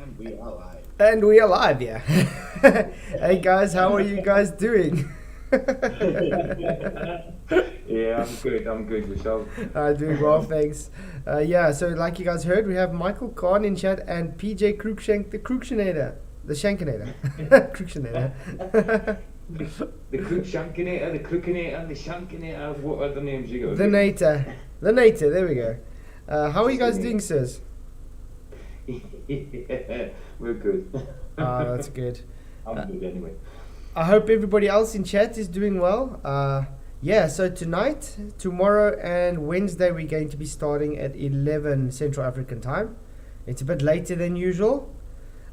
And we are live. And we are live, yeah. Hey guys, how are you guys doing? Yeah, I'm good. Yourself? Doing well, thanks. Yeah, so like you guys heard, we have Michael Kahn in chat and PJ Cruikshank, the Cruikshankator. The Shankinator. Cruikshankator. The Cruikshankinator, the Crookinator, the Shankinator, what other names you got? The Nator. The Nator, there we go. How are you guys doing, sirs? Yeah, we're good. That's good. I'm good anyway. I hope everybody else in chat is doing well. Yeah, so tonight, tomorrow, and Wednesday we're going to be starting at 11 Central African time. It's a bit later than usual.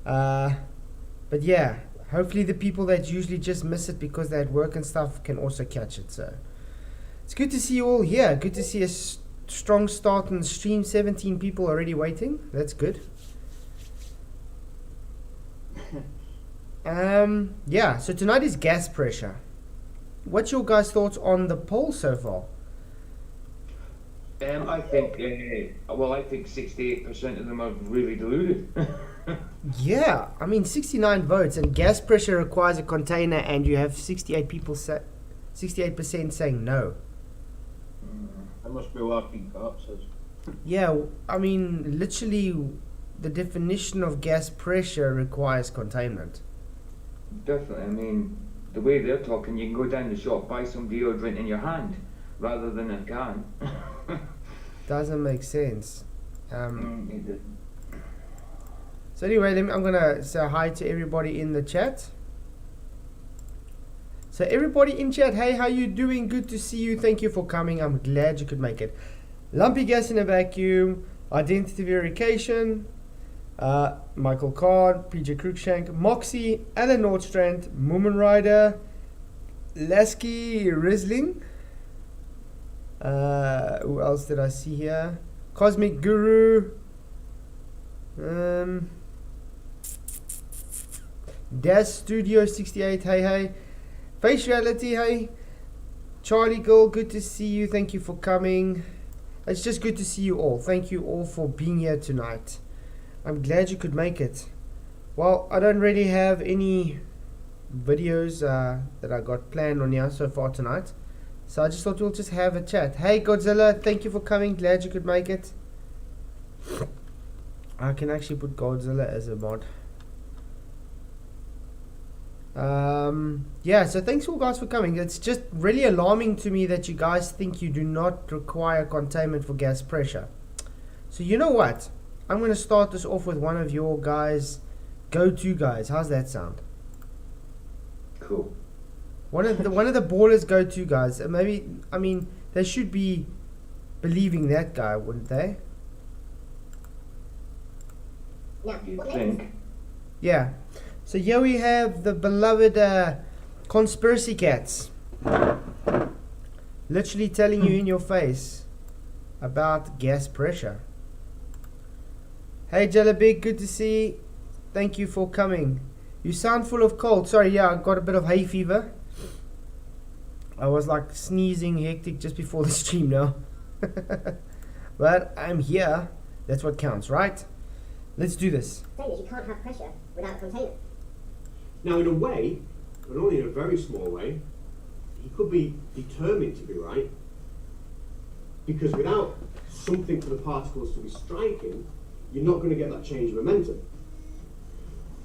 But yeah, hopefully the people that usually just miss it because they're at work and stuff can also catch it. So it's good to see you all here. Good to see a strong start on the stream. 17 people already waiting. That's good. Yeah, so tonight is gas pressure. What's your guys' thoughts on the poll so far? I think 68% of them are really deluded. Yeah, I mean 69 votes, and gas pressure requires a container, and you have 68 people 68% saying no. I must be walking corpses. Yeah, I mean literally the definition of gas pressure requires containment. Definitely. I mean, the way they're talking, you can go down the shop, buy some deodorant in your hand rather than a can. Doesn't make sense. So anyway, I'm gonna say hi to everybody in the chat. So everybody in chat, hey, how you doing? Good to see you. Thank you for coming. I'm glad you could make it. Lumpy gas in a vacuum, identity verification, Michael Card, PJ Cruikshank, Moxie, Alan Nordstrand, Moomin Rider, Lasky Risling. Who else did I see here? Cosmic Guru. Dash Studio 68, hey. Face Reality, hey. Charlie Girl, good to see you. Thank you for coming. It's just good to see you all. Thank you all for being here tonight. I'm glad you could make it. Well, I don't really have any videos that I got planned on here so far tonight. So I just thought we'll just have a chat. Hey Godzilla, thank you for coming. Glad you could make it. I can actually put Godzilla as a mod. Yeah, so thanks all guys for coming. It's just really alarming to me that you guys think you do not require containment for gas pressure. So you know what? I'm going to start this off with one of your guys' go-to guys. How's that sound? Cool. One of the ballers go-to guys. Maybe, I mean, they should be believing that guy, wouldn't they? You think? Yeah. So here we have the beloved conspiracy cats. Literally telling you in your face about gas pressure. Hey Jelabig, good to see. Thank you for coming. You sound full of cold. Sorry, yeah, I got a bit of hay fever. I was like sneezing hectic just before the stream now. But I'm here. That's what counts, right? Let's do this. Saying is you can't have pressure without a container. Now, in a way, but only in a very small way, he could be determined to be right. Because without something for the particles to be striking, you're not going to get that change of momentum.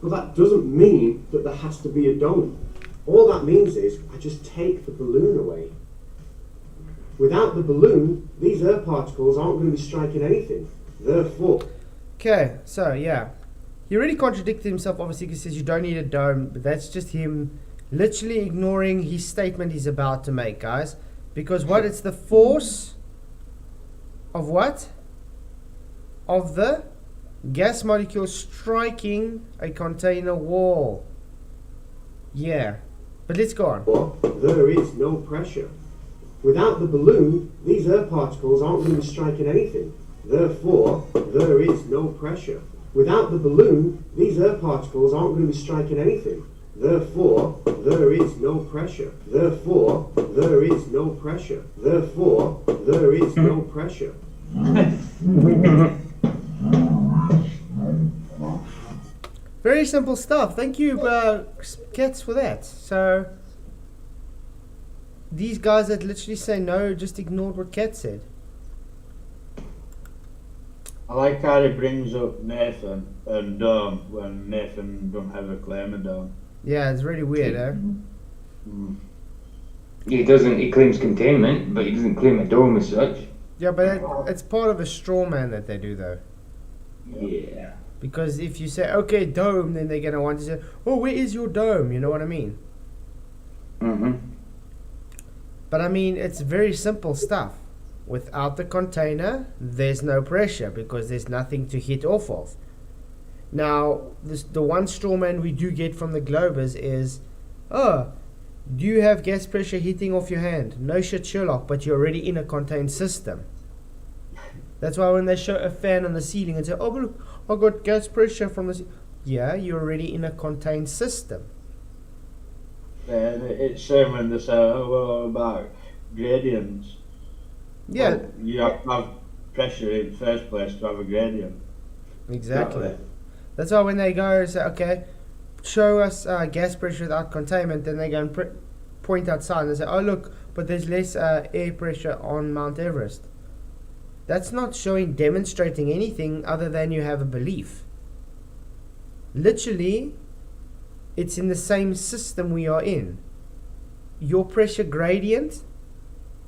But that doesn't mean that there has to be a dome. All that means is I just take the balloon away. Without the balloon, these air particles aren't going to be striking anything. Therefore... Okay, so yeah. He already contradicted himself, obviously, because he says you don't need a dome, but that's just him literally ignoring his statement he's about to make, guys. Because what? It's the force of what? Of the gas molecule striking a container wall. Yeah, but let's go on. There is no pressure. Without the balloon, these air particles aren't going to be striking anything. Therefore, there is no pressure. Without the balloon, these air particles aren't going to be striking anything. Therefore, there is no pressure. Therefore, there is no pressure. Therefore, there is no pressure. Very simple stuff. Thank you, Cats, for that. So, these guys that literally say no just ignored what Cat said. I like how he brings up Nathan and Dome when Nathan don't have a claim of Dome. Yeah, it's really weird, eh? Mm. He doesn't. He claims containment, but he doesn't claim a dome as such. Yeah, but it's part of a straw man that they do, though. Yeah. Because if you say, okay, dome, then they're going to want to say, oh, where is your dome? You know what I mean? Mm-hmm. But I mean, it's very simple stuff. Without the container, there's no pressure because there's nothing to hit off of. Now, the one straw man we do get from the Globers is, oh, do you have gas pressure hitting off your hand? No shit, Sherlock, but you're already in a contained system. That's why when they show a fan on the ceiling and say, oh, but look, I got gas pressure from the ceiling. Yeah, you're already in a contained system. And it's same when they say, oh, well, about gradients. Yeah. Well, you have to have pressure in the first place to have a gradient. Exactly. That's why when they go and say, okay, show us gas pressure without containment, then they go and point outside and they say, oh, look, but there's less air pressure on Mount Everest. That's not demonstrating anything other than you have a belief. Literally, it's in the same system we are in. Your pressure gradient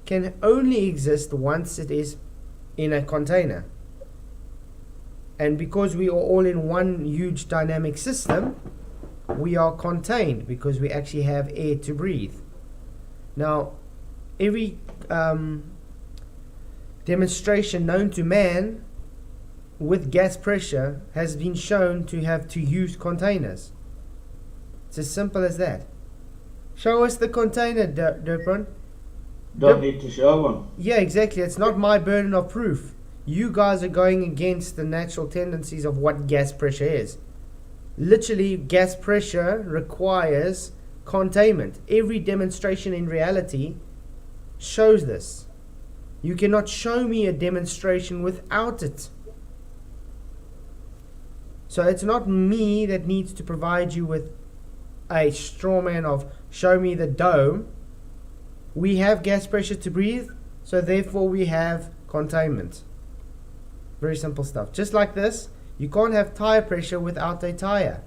can only exist once it is in a container. And because we are all in one huge dynamic system, we are contained because we actually have air to breathe. Now, every demonstration known to man with gas pressure has been shown to have to use containers. It's as simple as that. Show us the container, Derpron. Don't need to show one. Yeah, exactly. It's not my burden of proof. You guys are going against the natural tendencies of what gas pressure is. Literally, gas pressure requires containment. Every demonstration in reality shows this. You cannot show me a demonstration without it. So it's not me that needs to provide you with a straw man of show me the dome. We have gas pressure to breathe, so therefore we have containment. Very simple stuff. Just like this, you can't have tire pressure without a tire.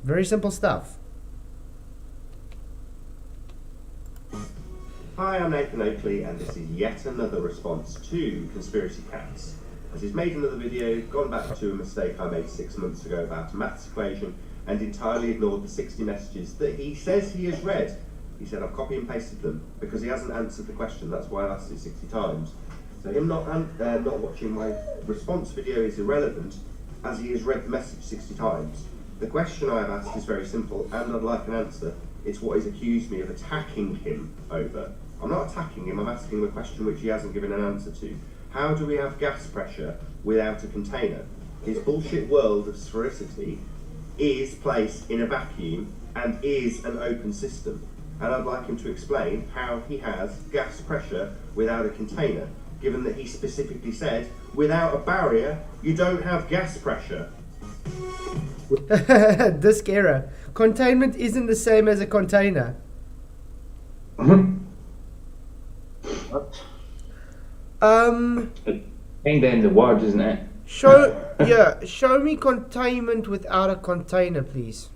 Very simple stuff. Hi, I'm Nathan Oakley, and this is yet another response to Conspiracy Cats. As he's made another video, gone back to a mistake I made 6 months ago about a maths equation, and entirely ignored the 60 messages that he says he has read. He said I've copy and pasted them because he hasn't answered the question. That's why I asked it 60 times. So him not watching my response video is irrelevant, as he has read the message 60 times. The question I have asked is very simple, and I'd like an answer. It's what he's accused me of attacking him over. I'm not attacking him, I'm asking him a question which he hasn't given an answer to. How do we have gas pressure without a container? His bullshit world of sphericity is placed in a vacuum and is an open system. And I'd like him to explain how he has gas pressure without a container, given that he specifically said, without a barrier, you don't have gas pressure. Disk error. Containment isn't the same as a container. What? Kinda in the word, isn't it? Show me containment without a container, please.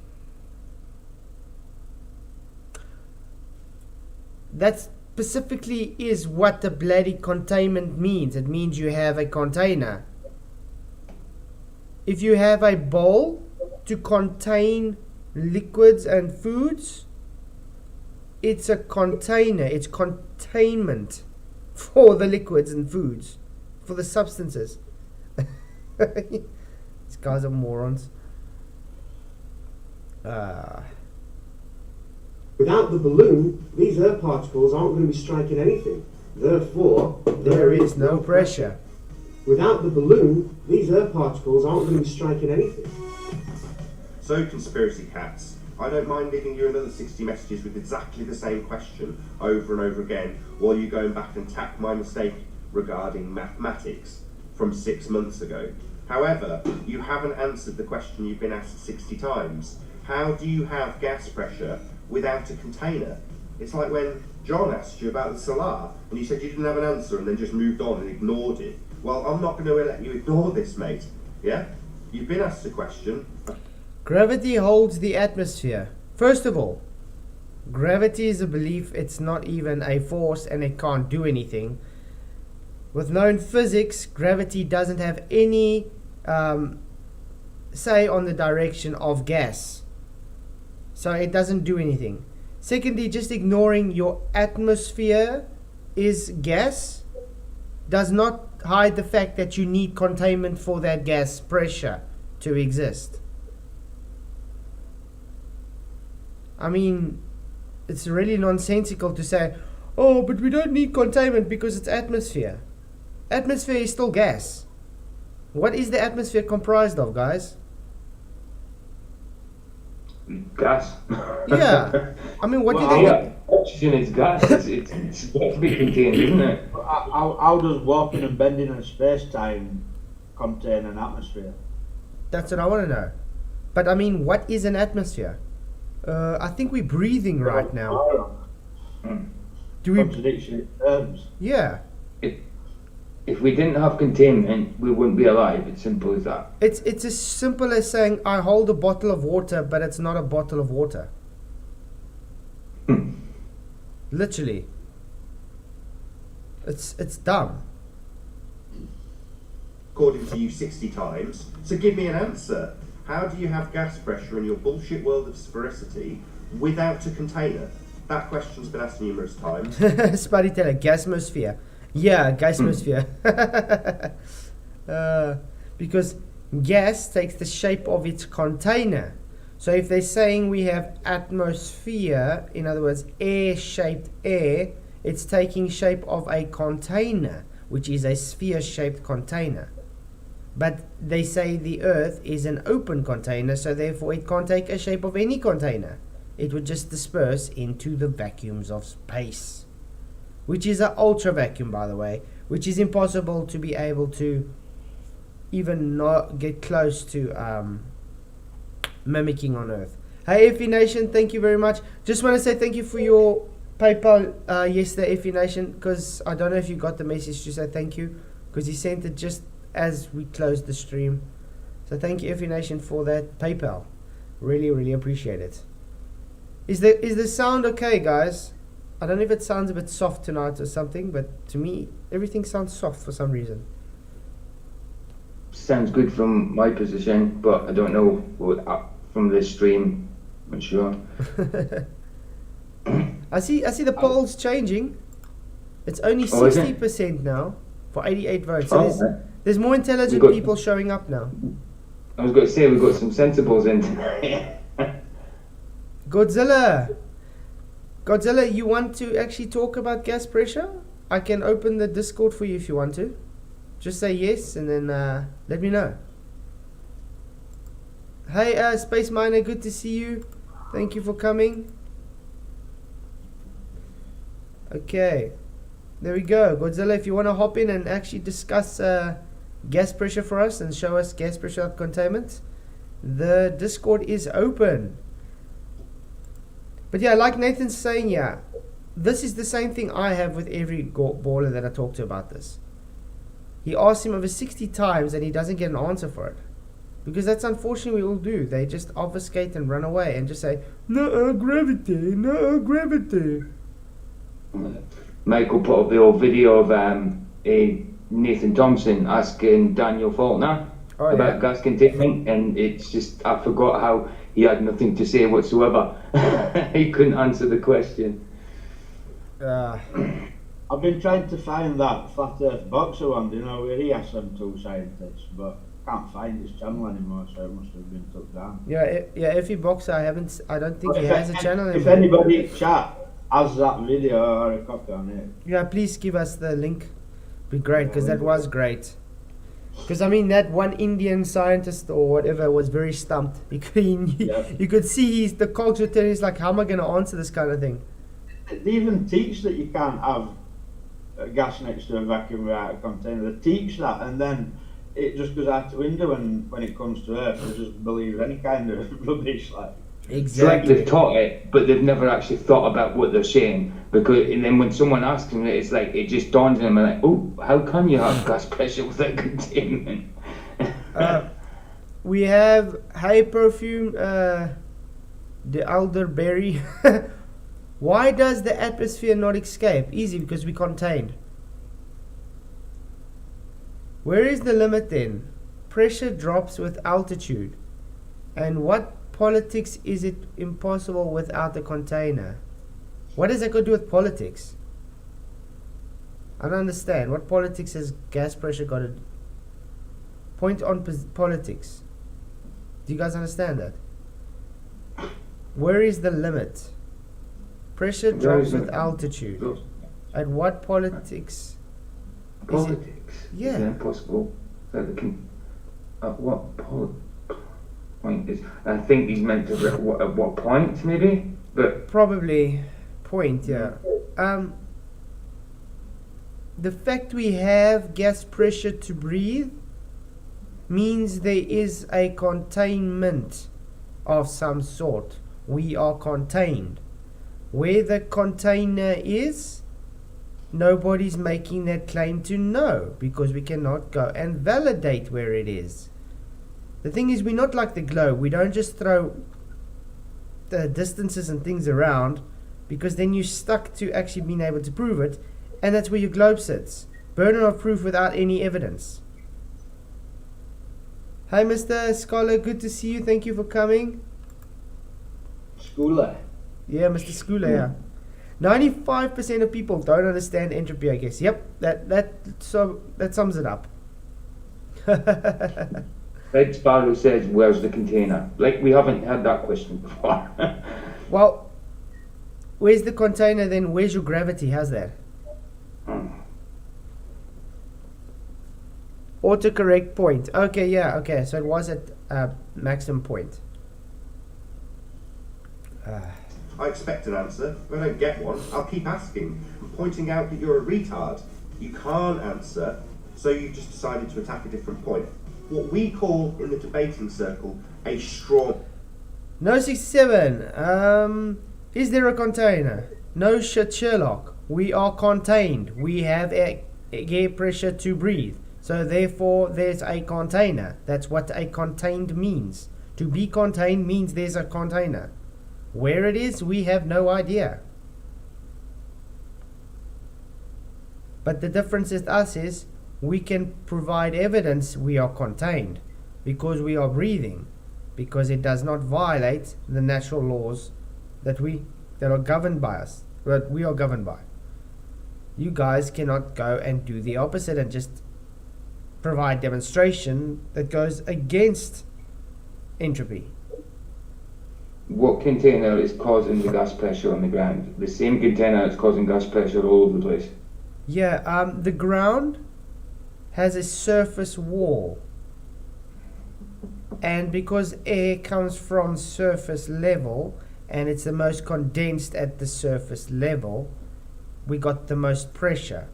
That specifically is what the bloody containment means. It means you have a container. If you have a bowl to contain liquids and foods, it's a container. It's containment for the liquids and foods, for the substances. These guys are morons. Without the balloon, these air particles aren't going to be striking anything. Therefore, There is no pressure. Without the balloon, these air particles aren't going to be striking anything. So, Conspiracy Cats, I don't mind leaving you another 60 messages with exactly the same question over and over again, while you go back and tack my mistake regarding mathematics from 6 months ago. However, you haven't answered the question you've been asked 60 times. How do you have gas pressure without a container? It's like when John asked you about the solar and you said you didn't have an answer and then just moved on and ignored it. Well, I'm not going to let you ignore this, mate. Yeah? You've been asked a question. Gravity holds the atmosphere. First of all, gravity is a belief, it's not even a force and it can't do anything. With known physics, gravity doesn't have any say on the direction of gas. So it doesn't do anything. Secondly, just ignoring your atmosphere is gas does not hide the fact that you need containment for that gas pressure to exist. I mean, it's really nonsensical to say, oh, but we don't need containment because it's atmosphere. Atmosphere is still gas. What is the atmosphere comprised of, guys? Gas. Yeah. I mean, what do Well, they... Yeah, oxygen is gas. It's got to be contained, isn't it? How does warping and bending in space-time contain an atmosphere? That's what I want to know. But I mean, what is an atmosphere? I think we're breathing right now. Do we? Contradiction terms. Yeah. If we didn't have containment, we wouldn't be alive. It's simple as that. It's as simple as saying I hold a bottle of water, but it's not a bottle of water. Literally. It's dumb. According to you 60 times. So give me an answer. How do you have gas pressure in your bullshit world of sphericity without a container? That question's been asked numerous times. Spuddy teller, gasmosphere. Yeah, gasmosphere. Because gas takes the shape of its container. So if they're saying we have atmosphere, in other words, air-shaped air, it's taking shape of a container, which is a sphere-shaped container. But they say the Earth is an open container, so therefore it can't take a shape of any container. It would just disperse into the vacuums of space. Which is an ultra vacuum, by the way, which is impossible to be able to even not get close to mimicking on Earth. Hey FE Nation, thank you very much. Just want to say thank you for your PayPal yesterday, FE Nation, because I don't know if you got the message to say thank you, because he sent it just as we closed the stream. So thank you FE Nation for that PayPal. Really, really appreciate it. Is the sound okay, guys? I don't know if it sounds a bit soft tonight or something, but to me, everything sounds soft for some reason. Sounds good from my position, but I don't know from the stream. Not sure. I see the polls changing. It's only Oh, is it? 60% now for 88 votes. So Okay. there's more intelligent got- people showing up now. I was going to say we've got some sensibles in tonight. Godzilla, you want to actually talk about gas pressure? I can open the Discord for you if you want to. Just say yes and then let me know. Hey, Space Miner, good to see you. Thank you for coming. Okay, there we go. Godzilla, if you want to hop in and actually discuss gas pressure for us and show us gas pressure containment, the Discord is open. But yeah, like Nathan's saying, yeah, this is the same thing I have with every baller that I talk to about this. He asks him over 60 times and he doesn't get an answer for it. Because that's unfortunately we all do. They just obfuscate and run away and just say, no gravity, no gravity. Michael put up the old video of Nathan Thompson asking Daniel Faulkner about gas containment, and it's just, I forgot how he had nothing to say whatsoever. He couldn't answer the question. I've been trying to find that Flat Earth Boxer one, you know, where he asked them two scientists, but can't find his channel anymore, so it must have been took down. Yeah, FE Boxer, I don't think he has a channel anymore. If anybody in chat has that video or a copy on it, yeah, please give us the link. Be great, because that was great. Because I mean, that one Indian scientist or whatever was very stumped because you could see the cogs were telling. He's like, how am I going to answer this kind of thing? they even teach that you can't have gas next to a vacuum without a container. They teach that, and then it just goes out the window when it comes to Earth. They just believe any kind of rubbish, like. It's like Exactly. they've taught it, but they've never actually thought about what they're saying. Because, and then when someone asks them, it's like it just dawns on them, like, oh, how can you have gas pressure without containment? We have Hey Perfume, the elderberry. Why does the atmosphere not escape? Easy, because we contained. Where is the limit then? Pressure drops with altitude. And what politics is it impossible without the container? What does that got to do with politics? I don't understand. What politics has gas pressure got to do? Point on politics. Do you guys understand that? Where is the limit? Pressure drops with altitude. At what politics? Politics? Yeah. Is it impossible that they can... At what point is... I think he's meant to... At what point, maybe? But... Probably point, yeah. The fact we have gas pressure to breathe means there is a containment of some sort. We are contained. Where the container is, nobody's making that claim to know, because we cannot go and validate where it is. The thing is, we're not like the globe. We don't just throw the distances and things around, because then you're stuck to actually being able to prove it, and that's where your globe sits. Burden of proof without any evidence. Hi, Mr. Scholar, good to see you. Thank you for coming. Schooler. Yeah, Mr. Schooler, yeah. 95% of people don't understand entropy, I guess. Yep, that sums it up. Red Sparrow says, where's the container? Like, we haven't had that question before. Well, where's the container then? Where's your gravity? How's that? Autocorrect point. Okay, yeah, okay. So it was at maximum point. I expect an answer. If I don't get one, I'll keep asking, pointing out that you're a retard. You can't answer, so you've just decided to attack a different point. What we call in the debating circle a straw. No 67. Is there a container? No shit, Sherlock. We are contained. We have air pressure to breathe. So therefore, there's a container. That's what a contained means. To be contained means there's a container. Where it is, we have no idea. But the difference with us is we can provide evidence we are contained because we are breathing, because it does not violate the natural laws that are governed by us, that we are governed by. You guys cannot go and do the opposite and just provide demonstration that goes against entropy. What container is causing the gas pressure on the ground? The same container that's causing gas pressure all over the place. Yeah, the ground has a surface wall, and because air comes from surface level and it's the most condensed at the surface level, we got the most pressure.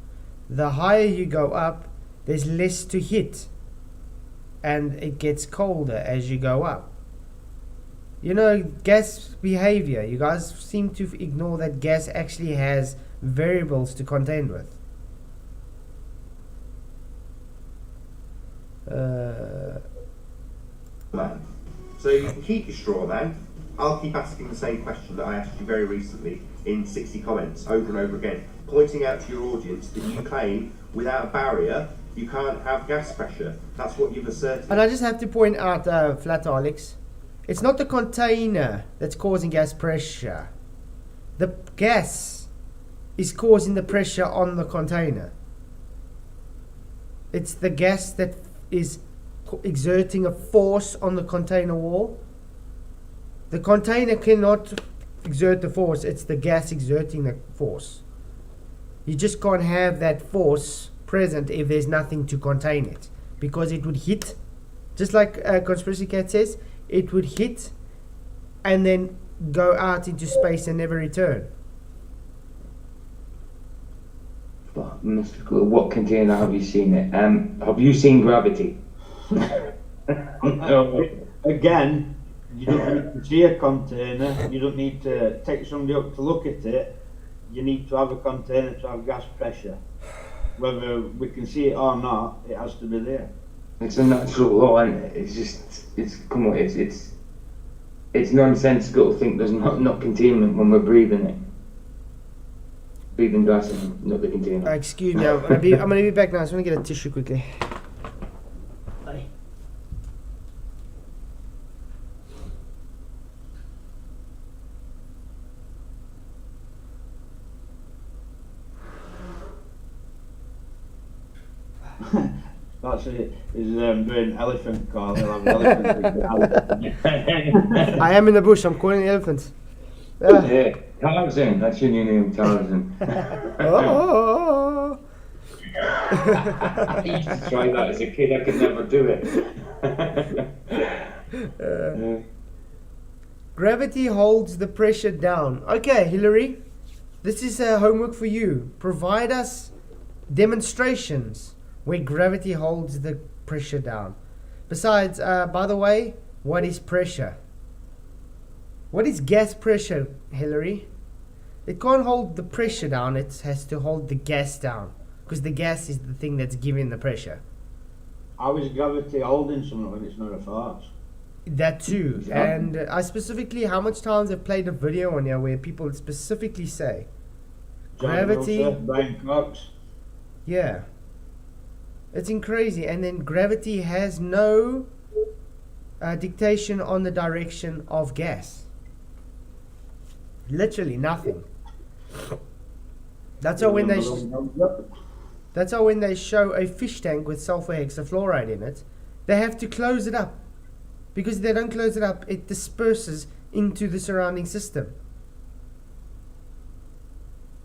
The higher you go up, there's less to hit, and it gets colder as you go up. You know, gas behavior, you guys seem to ignore that gas actually has variables to contend with. Man. So you can keep your straw man. I'll keep asking the same question that I asked you very recently in 60 comments over and over again, pointing out to your audience that you claim without a barrier you can't have gas pressure. That's what you've asserted. And I just have to point out, Flat Alex, it's not the container that's causing gas pressure. The gas is causing the pressure on the container. It's the gas that is exerting a force on the container wall. The container cannot exert the force, it's the gas exerting the force. You just can't have that force present if there's nothing to contain it, because it would hit, just like Conspiracy Cat says, it would hit and then go out into space and never return. But Mr. Cool, what container have you seen it? Have you seen gravity? Again, you don't need to see a container, you don't need to take somebody up to look at it. You need to have a container to have gas pressure. Whether we can see it or not, it has to be there. It's a natural law, isn't it? Come on, it's nonsensical to think there's not containment when we're breathing it. Breathing gas and not the container. Excuse me, I'm gonna be back now. I just want to get a tissue quickly. That's it. He's doing elephant call. He'll have an elephant. I am in the bush. I'm calling elephants. Yeah, Tarzan. That's your new name, Tarzan. Oh. I used to try that as a kid. I could never do it. Gravity holds the pressure down. Okay, Hillary, this is homework for you. Provide us demonstrations where gravity holds the pressure down. Besides, by the way, what is pressure? What is gas pressure, Hillary? It can't hold the pressure down, it has to hold the gas down. Because the gas is the thing that's giving the pressure. How is gravity holding something when it's not a force? That too. Yeah. And I specifically, how much times I've played a video on here where people specifically say, gravity... Brian Cox. Yeah. It's crazy. And then gravity has no dictation on the direction of gas. Literally nothing. That's how when they show a fish tank with sulfur hexafluoride in it, they have to close it up. Because if they don't close it up, it disperses into the surrounding system.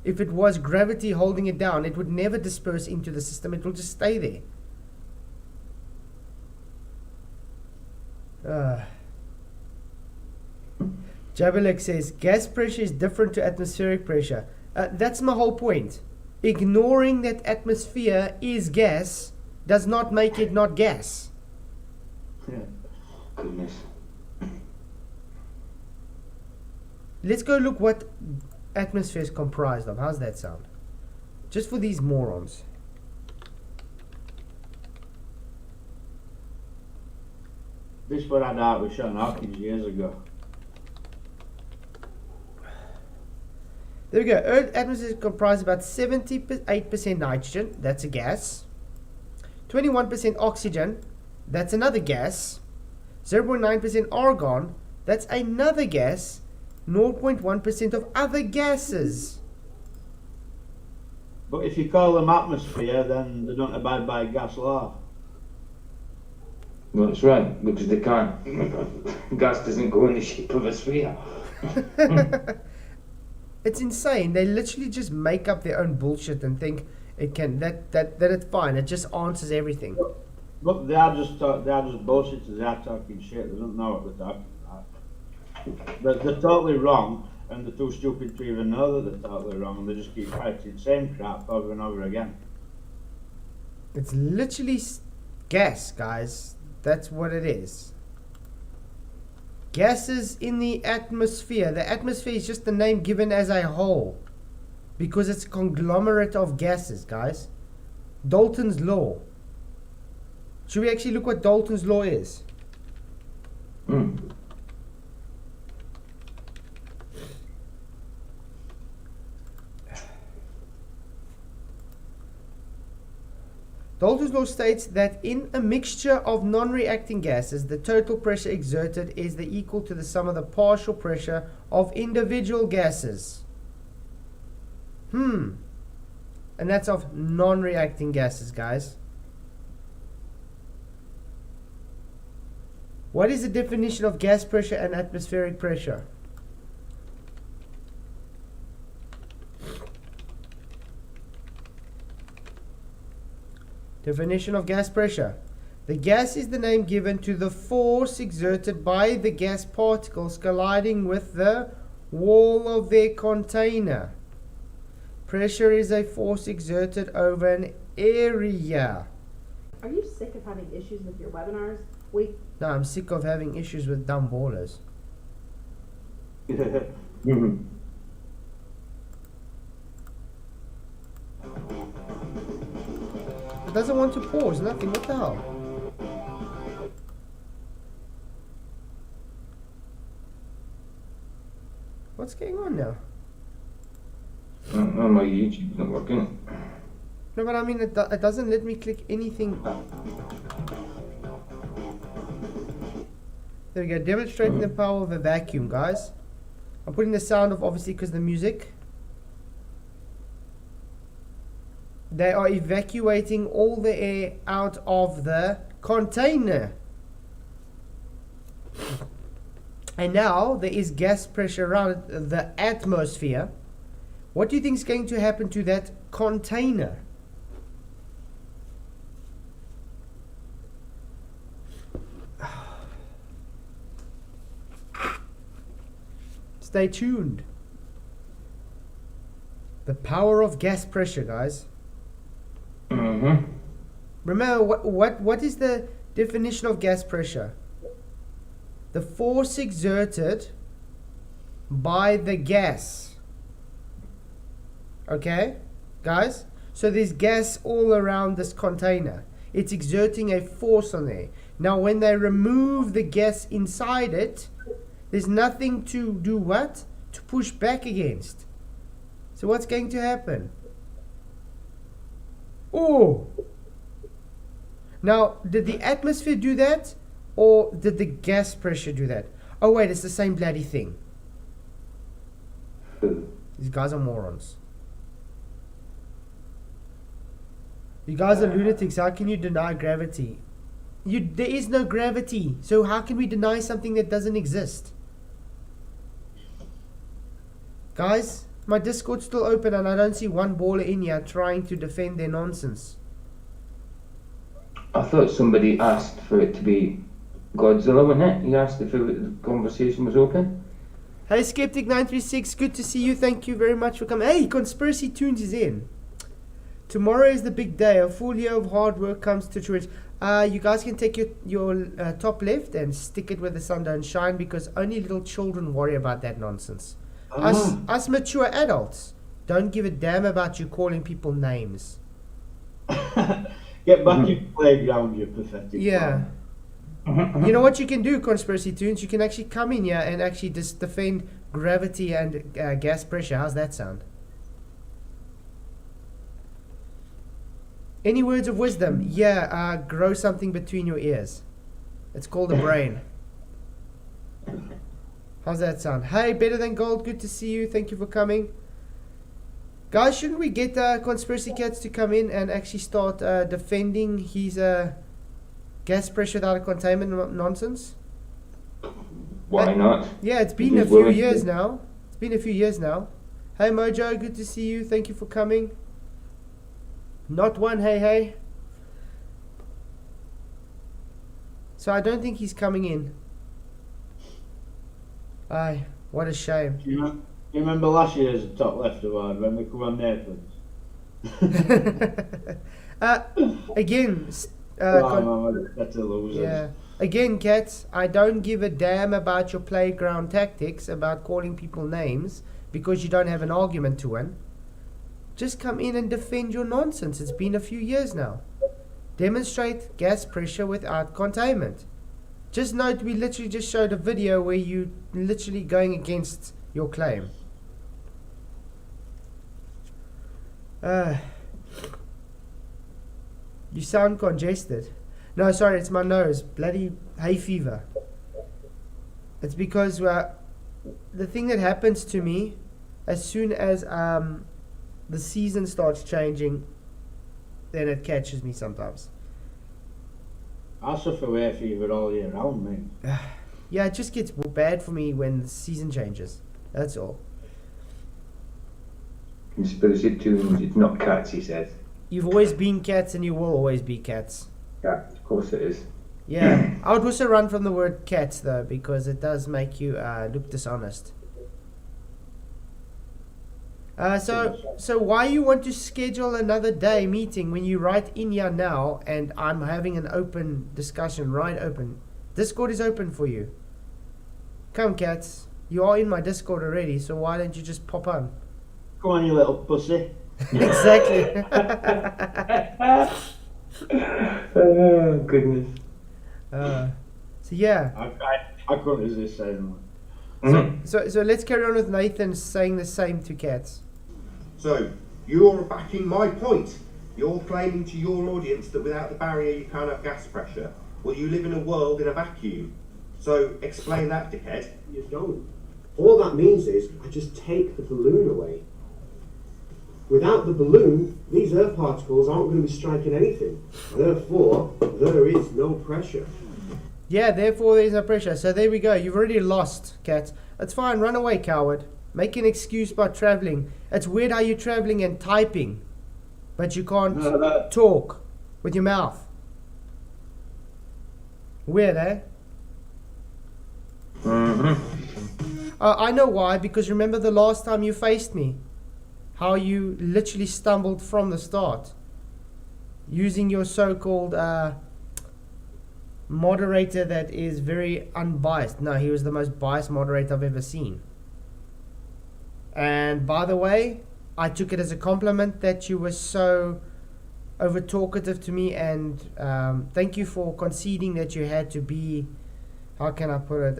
If it was gravity holding it down, it would never disperse into the system. It will just stay there. Jabalek says, gas pressure is different to atmospheric pressure. That's my whole point. Ignoring that atmosphere is gas does not make it not gas. Goodness. Let's go look what atmosphere is comprised of. How's that sound? Just for these morons. This what I had with Sean Hawkins years ago. There we go. Earth atmosphere is comprised about 78% nitrogen. That's a gas. 21% oxygen. That's another gas. 0.9% argon. That's another gas. 0.1% of other gases. But if you call them atmosphere, then they don't abide by gas law. Well, that's right, because they can't. Gas doesn't go in the shape of a sphere. It's insane. They literally just make up their own bullshit and think it can that it's fine. It just answers everything. Look, they are just bullshitters. They are talking shit. They don't know what they're talking about. They're totally wrong, and they're too stupid to even know that they're totally wrong, and they just keep fighting the same crap over and over again. It's literally gas, guys. That's what it is. Gases in the atmosphere. The atmosphere is just the name given as a whole, because it's a conglomerate of gases, guys. Dalton's law. Should we actually look what Dalton's law is? Dalton's law states that in a mixture of non-reacting gases, the total pressure exerted is equal to the sum of the partial pressure of individual gases. And that's of non-reacting gases, guys. What is the definition of gas pressure and atmospheric pressure? Definition of gas pressure. The gas is the name given to the force exerted by the gas particles colliding with the wall of their container. Pressure is a force exerted over an area. Are you sick of having issues with your webinars? No, I'm sick of having issues with dumb ballers. Mhm. It doesn't want to pause, nothing. What the hell? What's going on now? Oh, my YouTube's not working. No, but I mean, it doesn't let me click anything. There we go. Demonstrating the power of a vacuum, guys. I'm putting the sound off, obviously, because the music. They are evacuating all the air out of the container. And now there is gas pressure around the atmosphere. What do you think is going to happen to that container? Stay tuned. The power of gas pressure, guys. Mm-hmm. Remember, what is the definition of gas pressure? The force exerted by the gas. Okay, guys? So there's gas all around this container. It's exerting a force on there. Now, when they remove the gas inside it, there's nothing to do what? To push back against. So what's going to happen? Oh! Now, did the atmosphere do that? Or did the gas pressure do that? Oh wait, it's the same bloody thing. These guys are morons. You guys are lunatics. How can you deny gravity? There is no gravity. So how can we deny something that doesn't exist? Guys, my Discord's still open and I don't see one baller in here trying to defend their nonsense. I thought somebody asked for it to be Godzilla, wasn't it? You asked if the conversation was open. Hey Skeptic936, good to see you. Thank you very much for coming. Hey, Conspiracy Tunes is in. Tomorrow is the big day. A full year of hard work comes to fruition. You guys can take your top left and stick it where the sun don't shine, because only little children worry about that nonsense. Us mature adults don't give a damn about you calling people names. Get back your playground, you pathetic. Yeah. You know what you can do, Conspiracy Tunes? You can actually come in here and actually just defend gravity and gas pressure. How's that sound? Any words of wisdom? Yeah, grow something between your ears. It's called a brain. How's that sound? Hey, Better Than Gold, good to see you. Thank you for coming. Guys, shouldn't we get Conspiracy Cats to come in and actually start defending his gas pressure without a containment nonsense? Why not? Yeah, it's been a few years now. It's been a few years now. Hey, Mojo, good to see you. Thank you for coming. Not one, hey. So I don't think he's coming in. Aye, what a shame. You remember last year's top left award when we come on Nathan's? Again, that's a loser. yeah. Again, cats, I don't give a damn about your playground tactics, about calling people names, because you don't have an argument to win. Just come in and defend your nonsense. It's been a few years now. Demonstrate gas pressure without containment. Just note, we literally just showed a video where you literally going against your claim. You sound congested. No, sorry, it's my nose. Bloody hay fever. It's because the thing that happens to me as soon as the season starts changing, then it catches me sometimes. I suffer hay fever all year round, mate. Yeah, it just gets bad for me when the season changes. That's all. Conspiracy Tunes, it's not cats, he says. You've always been cats and you will always be cats. Yeah, of course it is. Yeah, I would also run from the word cats though, because it does make you look dishonest. So why you want to schedule another day meeting when you write in here now and I'm having an open discussion, right open. Discord is open for you. Come cats, you are in my Discord already, so why don't you just pop on? Come on, you little pussy. Exactly. Oh, goodness. So yeah. I couldn't resist saying that. So let's carry on with Nathan saying the same to cats. So, you're backing my point. You're claiming to your audience that without the barrier you can't have gas pressure. Well, you live in a world in a vacuum. So, explain that, dickhead. You don't. All that means is I just take the balloon away. Without the balloon, these earth particles aren't going to be striking anything. Therefore, there is no pressure. Yeah, therefore there's no pressure. So there we go. You've already lost, cat. That's fine. Run away, coward. Make an excuse about traveling. It's weird how you're traveling and typing, but you can't talk with your mouth. Weird, eh? I know why. Because remember the last time you faced me, how you literally stumbled from the start, using your so-called moderator that is very unbiased. No, he was the most biased moderator I've ever seen. And by the way, I took it as a compliment that you were so over talkative to me, and thank you for conceding that you had to be, how can I put it,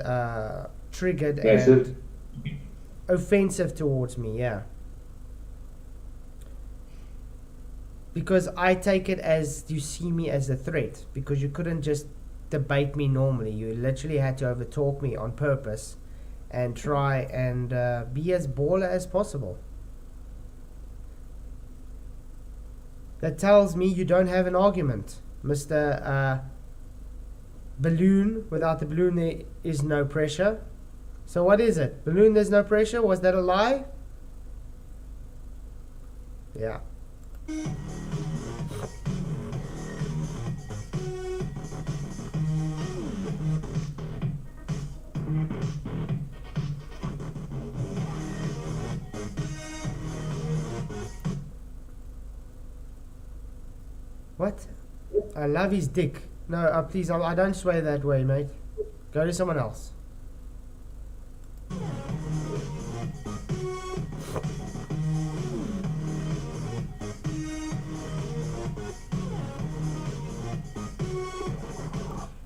triggered and offensive towards me. Yeah, because I take it as you see me as a threat, because you couldn't just debate me normally. You literally had to overtalk me on purpose and try and be as baller as possible. That tells me you don't have an argument, Mr. Balloon. Without the balloon there is no pressure. So what is it? Balloon, there's no pressure? Was that a lie? Yeah. What? I love his dick. No, please, I don't swear that way, mate. Go to someone else.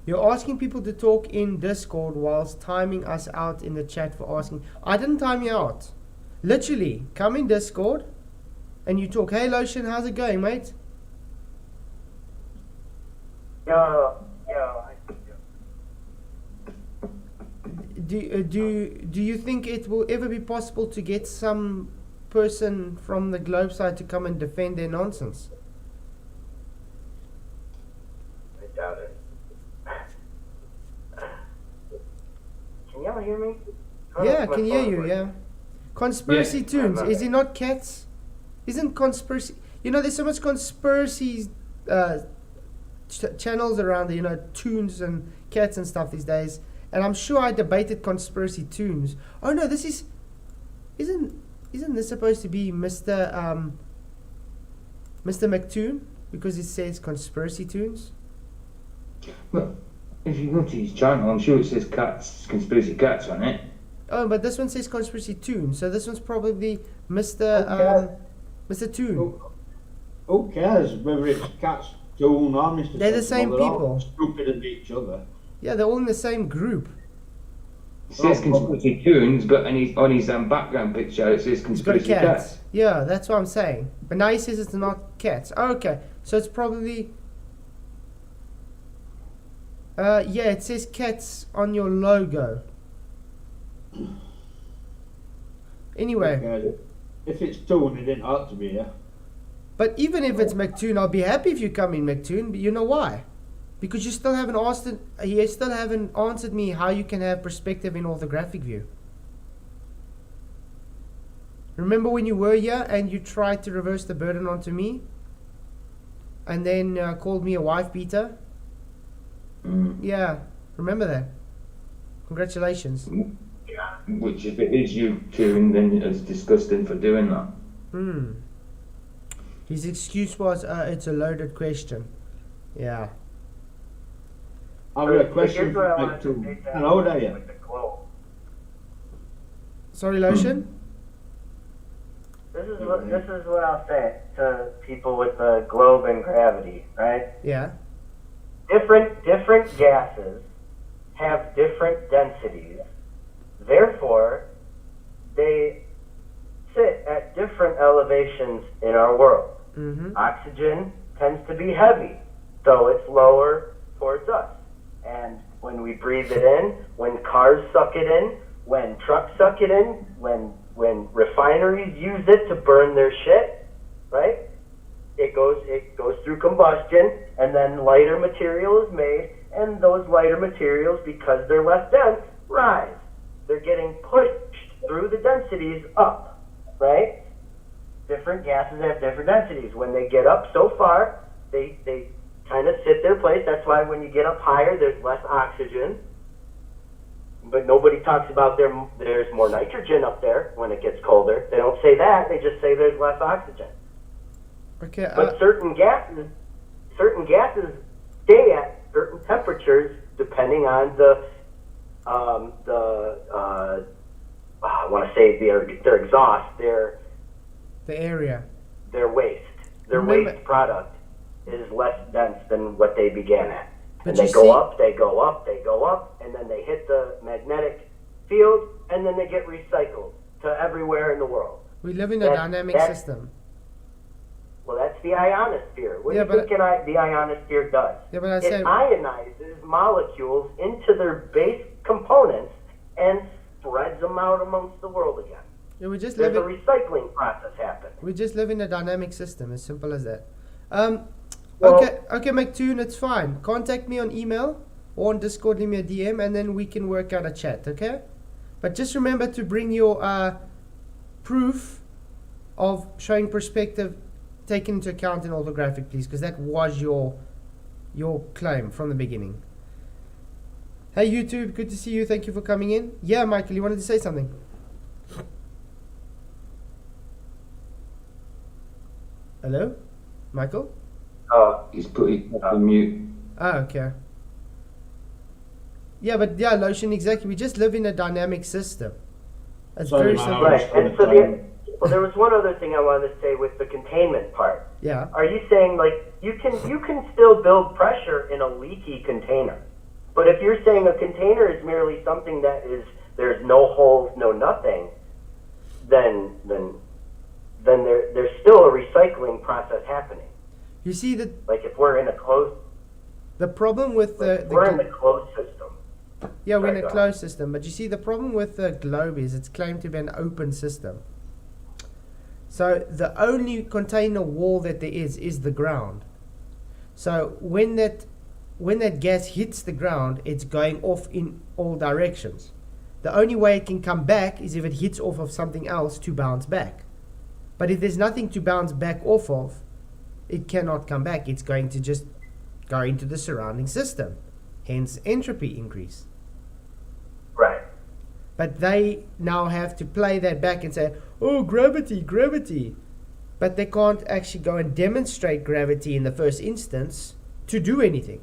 You're asking people to talk in Discord whilst timing us out in the chat for asking. I didn't time you out. Literally, come in Discord and you talk. Hey, Lotion, how's it going, mate? Do you think it will ever be possible to get some person from the globe side to come and defend their nonsense? I doubt it. Can y'all hear me? Yeah, I can hear you, yeah. Conspiracy tunes, is it not cats? Isn't conspiracy... You know, there's so much conspiracy channels around there, you know, tunes and cats and stuff these days. And I'm sure I debated conspiracy tunes. Oh no, this is... Isn't this supposed to be Mr. McToon? Because it says conspiracy tunes? Well, if you go to his channel, I'm sure it says cats, conspiracy cats on it. Oh, but this one says conspiracy tunes, so this one's probably Mr. Toon. Who cares whether it's cats, Toon or Mr. They're the same They're all people. stupid as each other. Yeah, they're all in the same group. It says conspiracy tunes, but on his background picture it says It's got a conspiracy cat. cats. Yeah, that's what I'm saying. But now he says it's not cats. Oh, okay, so it's probably... yeah, it says cats on your logo. Anyway. If it's Toon, it didn't ought to be, yeah. But even if it's McToon, I'll be happy if you come in, McToon. But you know why? Because you still haven't answered me how you can have perspective in orthographic view. Remember when you were here and you tried to reverse the burden onto me? And then called me a wife beater? Yeah, remember that. Congratulations. Which if it is you two, then it's disgusting for doing that. His excuse was, it's a loaded question. Yeah. I've got a question Here's what I for wanted Mike to too. say to How old are everyone you? with the globe. Sorry, Lotion? This is what I'll say to people with the globe and gravity, right? Yeah. Different gases have different densities. Therefore, they sit at different elevations in our world. Oxygen tends to be heavy, so it's lower towards us. And when we breathe it in, when cars suck it in, when trucks suck it in, when refineries use it to burn their shit, right? It goes through combustion, and then lighter material is made, and those lighter materials, because they're less dense, rise. They're getting pushed through the densities up, right? Different gases have different densities. When they get up so far, they kind of sit their place. That's why when you get up higher, there's less oxygen. But nobody talks about there's more nitrogen up there when it gets colder. They don't say that. They just say there's less oxygen. Okay. But certain gases stay at certain temperatures depending on I want to say their exhaust, the area. their waste. Their waste product is less dense than what they began at. But And they you go see- up, they go up, they go up, and then they hit the magnetic field, and then they get recycled to everywhere in the world. We live in a dynamic system. Well, that's the ionosphere. What Yeah, do you think the ionosphere does? Yeah, but I It say, ionizes molecules into their base components and spreads them out amongst the world again. yeah, we just There's live a in, recycling process happening. we just live in a dynamic system. As simple as that. Well- Okay, McToon, it's fine. Contact me on email or on Discord, leave me a DM, and then we can work out a chat. Okay? But just remember to bring your proof of showing perspective taken into account in all the graphic, please, because that was your claim from the beginning. Hey YouTube, good to see you. Thank you for coming in. Yeah, Michael, you wanted to say something? Hello, Michael? He's put it on mute. Ah, okay. Yeah, but yeah, Lotion, exactly. We just live in a dynamic system. It's Sorry, very man, simple. Right, and so well, there was one other thing I wanted to say with the containment part. Yeah. Are you saying like you can still build pressure in a leaky container? But if you're saying a container is merely something that there's no holes, no nothing, then there's still a recycling process happening. You see that Like if we're in a closed, the problem with we're in the closed system. yeah, we're in a Sorry, go closed system, but you see the problem with the globe is it's claimed to be an open system. So the only container wall that there is the ground. So when that gas hits the ground, it's going off in all directions. The only way it can come back is if it hits off of something else to bounce back. But if there's nothing to bounce back off of, it cannot come back. It's going to just go into the surrounding system. Hence entropy increase. Right. But they now have to play that back and say, oh, gravity, gravity. But they can't actually go and demonstrate gravity in the first instance to do anything.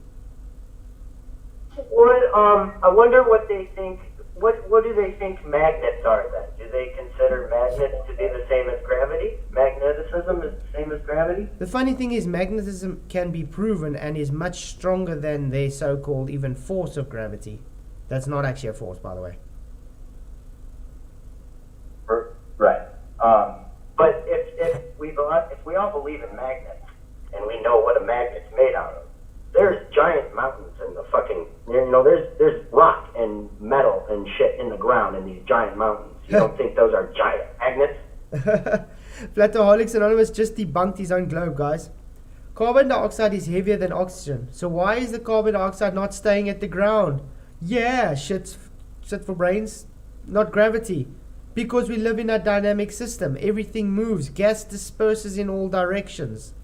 I wonder what they think. What do they think magnets are then? Do they consider magnets to be the same as gravity? Magnetism is the same as gravity? The funny thing is magnetism can be proven and is much stronger than their so-called even force of gravity. That's not actually a force, by the way. Right. But if we all believe in magnets and we know what a magnet's made out of, there's giant mountains in the fucking, there's rock and metal and shit in the ground in these giant mountains. You don't think those are giant magnets? Flataholics Anonymous just debunked his own globe, guys. Carbon dioxide is heavier than oxygen. So why is the carbon dioxide not staying at the ground? Yeah, shit for brains. Not gravity. Because we live in a dynamic system. Everything moves. Gas disperses in all directions.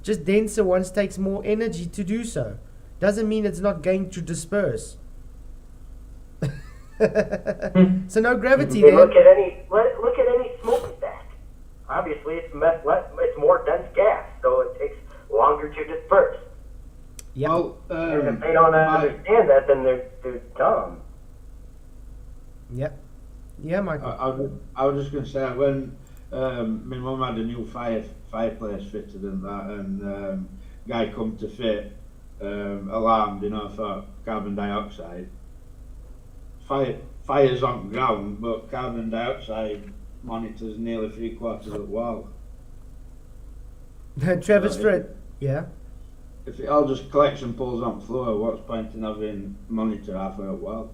Just denser ones takes more energy to do so. Doesn't mean it's not going to disperse. So no gravity Hey, there. look at any smokestack. obviously it's more dense gas, so it takes longer to disperse. Yep. Well, And if they don't understand that, then they're dumb. Yep. Yeah, Michael. I was just going to say, when my mum had a new fireplace fitted and that, and guy come to fit, alarmed, for carbon dioxide. Fire's on ground, but carbon dioxide monitors nearly 3/4 of the wall. Travis Fred. Yeah. If it all just collects and pulls on floor, what's point in having monitor halfway up wall?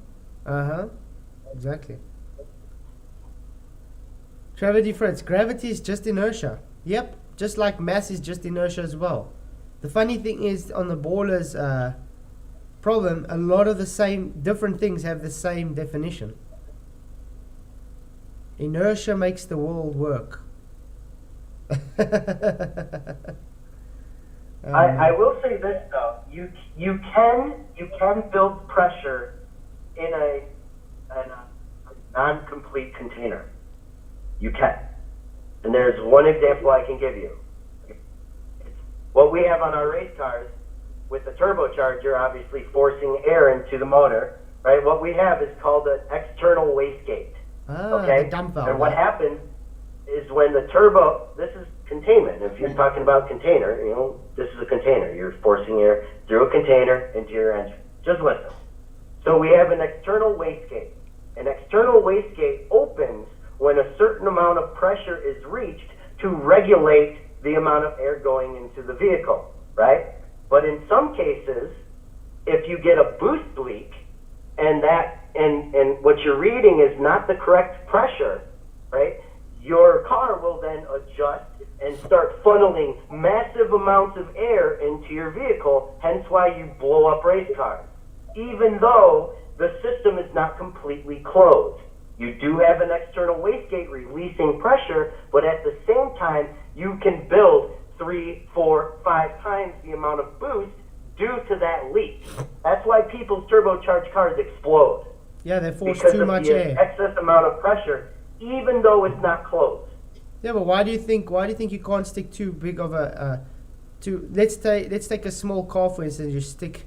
Exactly. Gravity Fritz, gravity is just inertia. Yep, just like mass is just inertia as well. The funny thing is, on the Baller's problem, a lot of the same different things have the same definition. Inertia makes the world work. I will say this though, you can build pressure in a non-complete container. You can. And there's one example I can give you. What we have on our race cars with the turbocharger, obviously forcing air into the motor, right? What we have is called an external wastegate. Okay? The dump valve. And what happens is when the turbo, this is containment. If you're talking about container, this is a container. You're forcing air through a container into your engine. Just listen. So we have an external wastegate. An external wastegate opens when a certain amount of pressure is reached to regulate the amount of air going into the vehicle, right? But in some cases, if you get a boost leak and what you're reading is not the correct pressure, right? Your car will then adjust and start funneling massive amounts of air into your vehicle, hence why you blow up race cars. Even though the system is not completely closed. You do have an external wastegate releasing pressure, but at the same time, you can build 3, 4, 5 times the amount of boost due to that leak. That's why people's turbocharged cars explode. Yeah, they force because too of much the air. excess amount of pressure, even though it's not closed. Yeah, but why do you think you can't stick too big of let's take a small car, for instance. You stick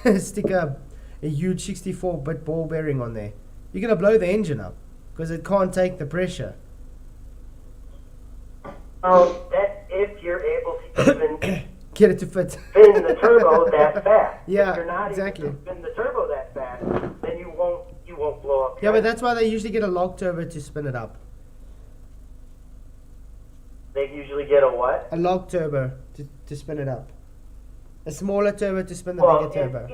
a huge 64-bit ball bearing on there. You're going to blow the engine up because it can't take the pressure. That's if you're able to even get it to fit. spin the turbo that fast. Yeah, if you're not exactly. able to spin the turbo that fast, then you won't blow up. Yeah, but that's why they usually get a log turbo to spin it up. They usually get a what? A log turbo to spin it up. A smaller turbo to spin the bigger turbo.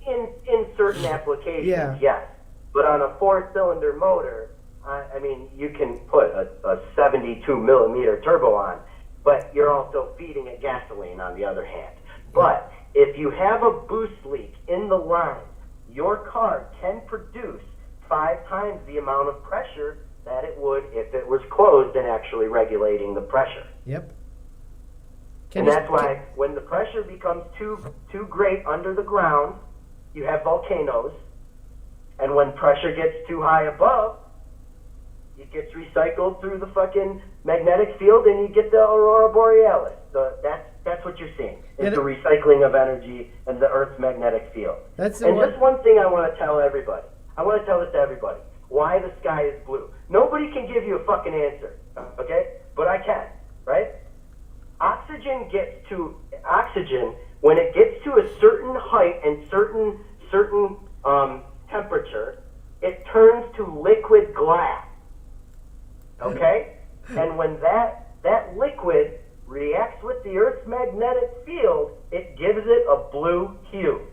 In certain applications, Yeah. yes. But on a 4-cylinder motor, I mean, you can put a 72 millimeter turbo on, but you're also feeding it gasoline on the other hand. But if you have a boost leak in the line, your car can produce 5 times the amount of pressure that it would if it was closed and actually regulating the pressure. Yep. And that's why when the pressure becomes too great under the ground, you have volcanoes. And when pressure gets too high above, it gets recycled through the fucking magnetic field and you get the aurora borealis. That's what you're seeing. It's the recycling of energy and the Earth's magnetic field. And just one thing I want to tell everybody. I want to tell this to everybody. Why the sky is blue. Nobody can give you a fucking answer, okay? But I can, right? Oxygen, when it gets to a certain height and certain temperature, it turns to liquid glass, okay? And when that liquid reacts with the Earth's magnetic field, it gives it a blue hue.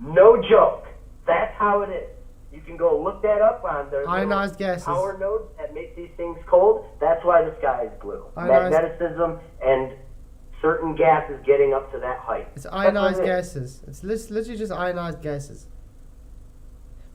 No joke. That's how it is. You can go look that up on their ionized gases. Power nodes that make these things cold. That's why the sky is blue. Magneticism and certain gases getting up to that height. It's ionized gases. It's literally just ionized gases.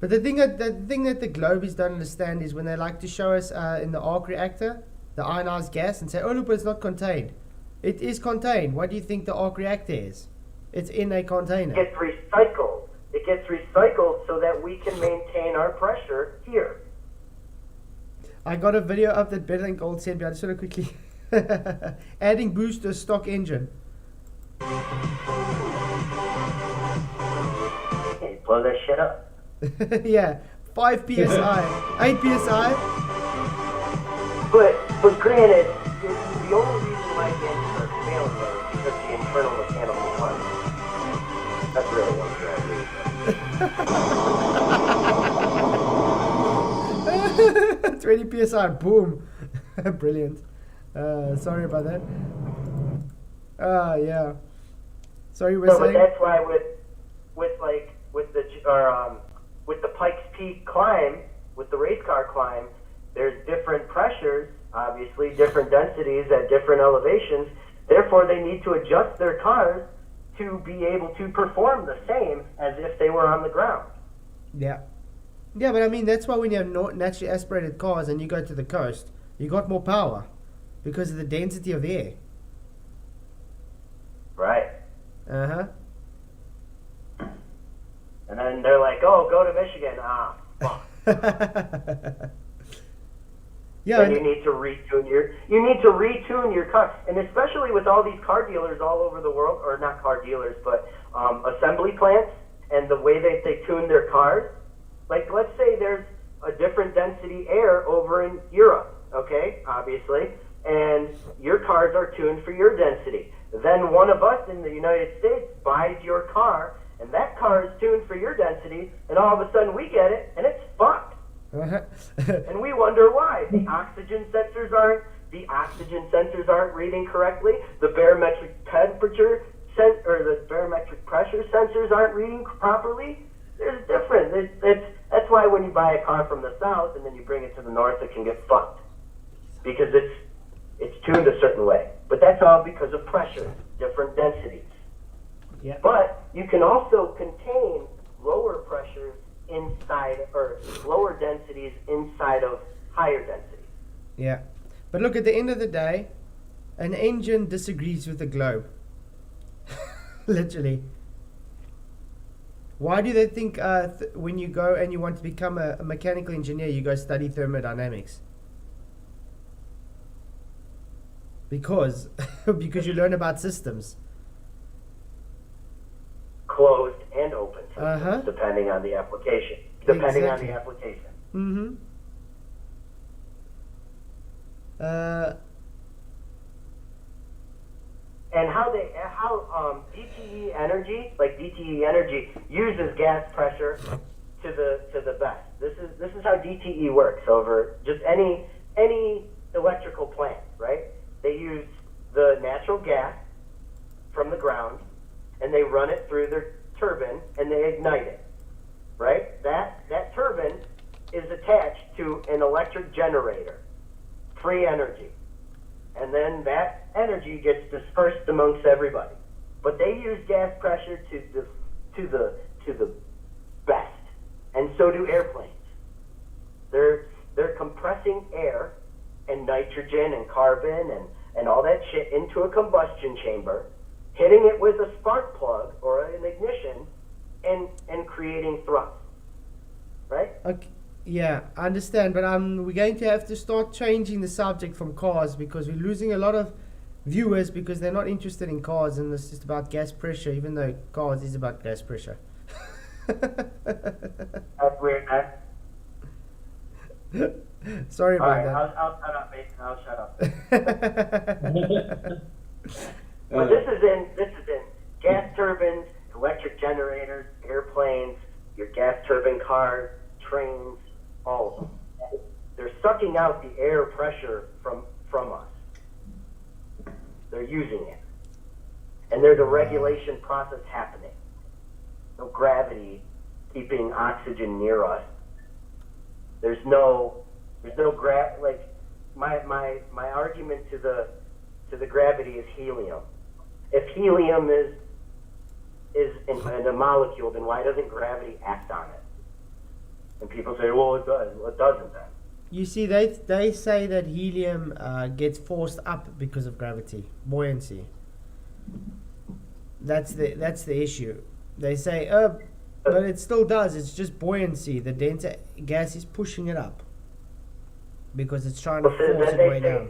But the thing that the Globies don't understand is when they like to show us in the arc reactor the ionized gas and say, "Oh look, but it's not contained." It is contained. What do you think the arc reactor is? It's in a container. It gets recycled. It gets recycled so that we can maintain our pressure here. I got a video up that Better Than Gold sent me. I just want to quickly Adding boost to a stock engine. Hey, blow that shit up. Yeah, 5 psi, 8 psi. But granted, the only reason why engines are failing though is because the internal mechanical parts. That's really what I'm 20 psi, boom. Brilliant. Sorry about that. Yeah. Sorry, we're No, saying. but that's why with the Pikes Peak climb, with the race car climb, there's different pressures, obviously different densities at different elevations. Therefore, they need to adjust their cars to be able to perform the same as if they were on the ground. Yeah. Yeah, but I mean, that's why when you have naturally aspirated cars and you go to the coast, you got more power because of the density of the air. Right. Uh-huh. And then they're like, "Oh, go to Michigan." Ah, fuck. Yeah. And you need to retune your car, and especially with all these car dealers all over the world, or not car dealers, but assembly plants, and the way they tune their cars. Like, let's say there's a different density air over in Europe, okay, obviously, and your cars are tuned for your density. Then one of us in the United States buys your car, and that car is tuned for your density, and all of a sudden we get it, and it's fucked. Uh-huh. And we wonder why. The oxygen sensors aren't reading correctly. The barometric temperature or the barometric pressure sensors aren't reading properly. There's different. That's why when you buy a car from the south and then you bring it to the north, it can get fucked because it's tuned a certain way. But that's all because of pressure, different densities. Yeah. But you can also contain lower pressures inside, or lower densities inside of higher densities. Yeah. But look, at the end of the day, an engine disagrees with the globe. Literally. Why do they think when you go and you want to become a mechanical engineer, you go study thermodynamics? Because you learn about systems. Closed and open systems, Uh-huh. depending on the application. Exactly. Mm-hmm. And how DTE energy uses gas pressure to the best. This is how DTE works over just any electrical plant, right? They use the natural gas from the ground and they run it through their turbine and they ignite it, right? That turbine is attached to an electric generator, free energy. And then that energy gets dispersed amongst everybody. But they use gas pressure to the best. And so do airplanes. They're compressing air and nitrogen and carbon and all that shit into a combustion chamber, hitting it with a spark plug or an ignition and creating thrust. Right? Okay. Yeah, I understand, but we're going to have to start changing the subject from cars because we're losing a lot of viewers because they're not interested in cars and it's just about gas pressure, even though cars is about gas pressure. That's weird, man. Sorry All about right, that. I'll shut up, Mason. I'll shut up. But this is in gas turbines, electric generators, airplanes, your gas turbine cars, trains, all of them. They're sucking out the air pressure from us. They're using it. And there's a regulation process happening. No gravity keeping oxygen near us. There's no like my argument to the gravity is helium. If helium is in a molecule, then why doesn't gravity act on it? And people say, well, it does. Well, it doesn't then. You see, they say that helium gets forced up because of gravity, buoyancy. That's the issue. They say, but it still does. It's just buoyancy. The denser gas is pushing it up because it's trying to force it way down.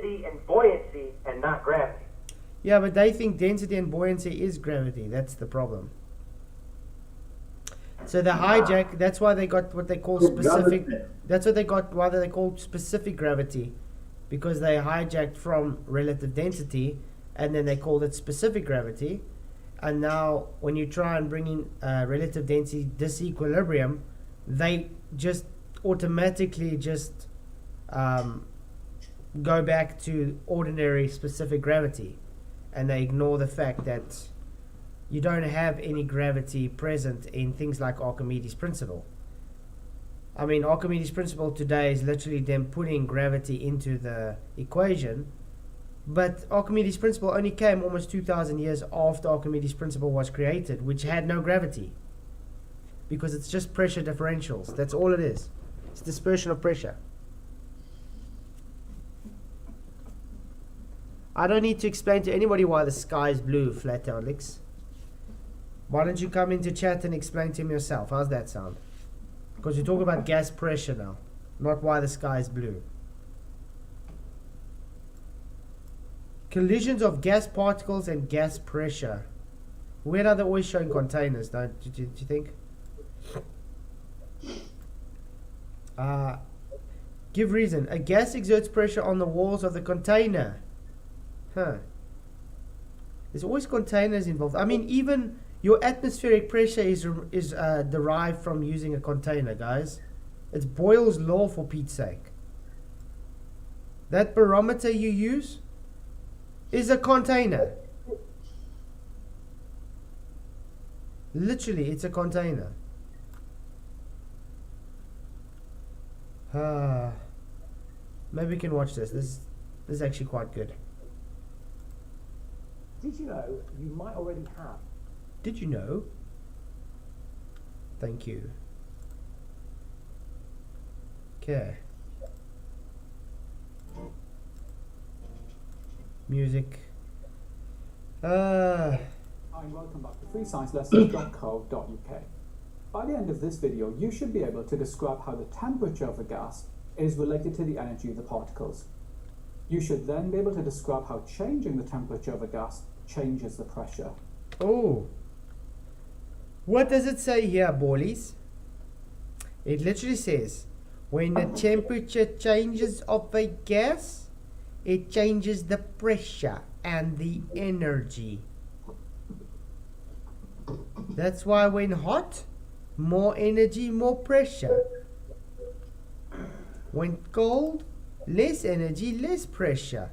density and buoyancy and not gravity. Yeah, but they think density and buoyancy is gravity. That's the problem. So the hijack, that's why they got what they call specific, that's what they got, why they call specific gravity, because they hijacked from relative density and then they called it specific gravity. And now when you try and bring in relative density disequilibrium, they just automatically just go back to ordinary specific gravity, and they ignore the fact that you don't have any gravity present in things like Archimedes' principle. I mean, Archimedes' principle today is literally them putting gravity into the equation, but Archimedes' principle only came almost 2,000 years after Archimedes' principle was created, which had no gravity, because it's just pressure differentials. That's all it is. It's dispersion of pressure. I don't need to explain to anybody why the sky is blue, Flat Alex. Why don't you come into chat and explain to him yourself? How's that sound? Because we talk about gas pressure now, not why the sky is blue. Collisions of gas particles and gas pressure. Where are they always showing containers, do you think? Give reason. A gas exerts pressure on the walls of the container. Huh. There's always containers involved. I mean, even your atmospheric pressure is derived from using a container, guys. It's Boyle's law, for Pete's sake. That barometer you use is a container. Literally, it's a container. Maybe we can watch this. This is actually quite good. Did you know you might already have? Did you know? Thank you. Okay. Music. Hi and welcome back to freesciencelessons.co.uk. By the end of this video, you should be able to describe how the temperature of a gas is related to the energy of the particles. You should then be able to describe how changing the temperature of a gas changes the pressure. Oh. What does it say here, boys? It literally says, when the temperature changes of a gas, it changes the pressure and the energy. That's why when hot, more energy, more pressure. When cold, less energy, less pressure.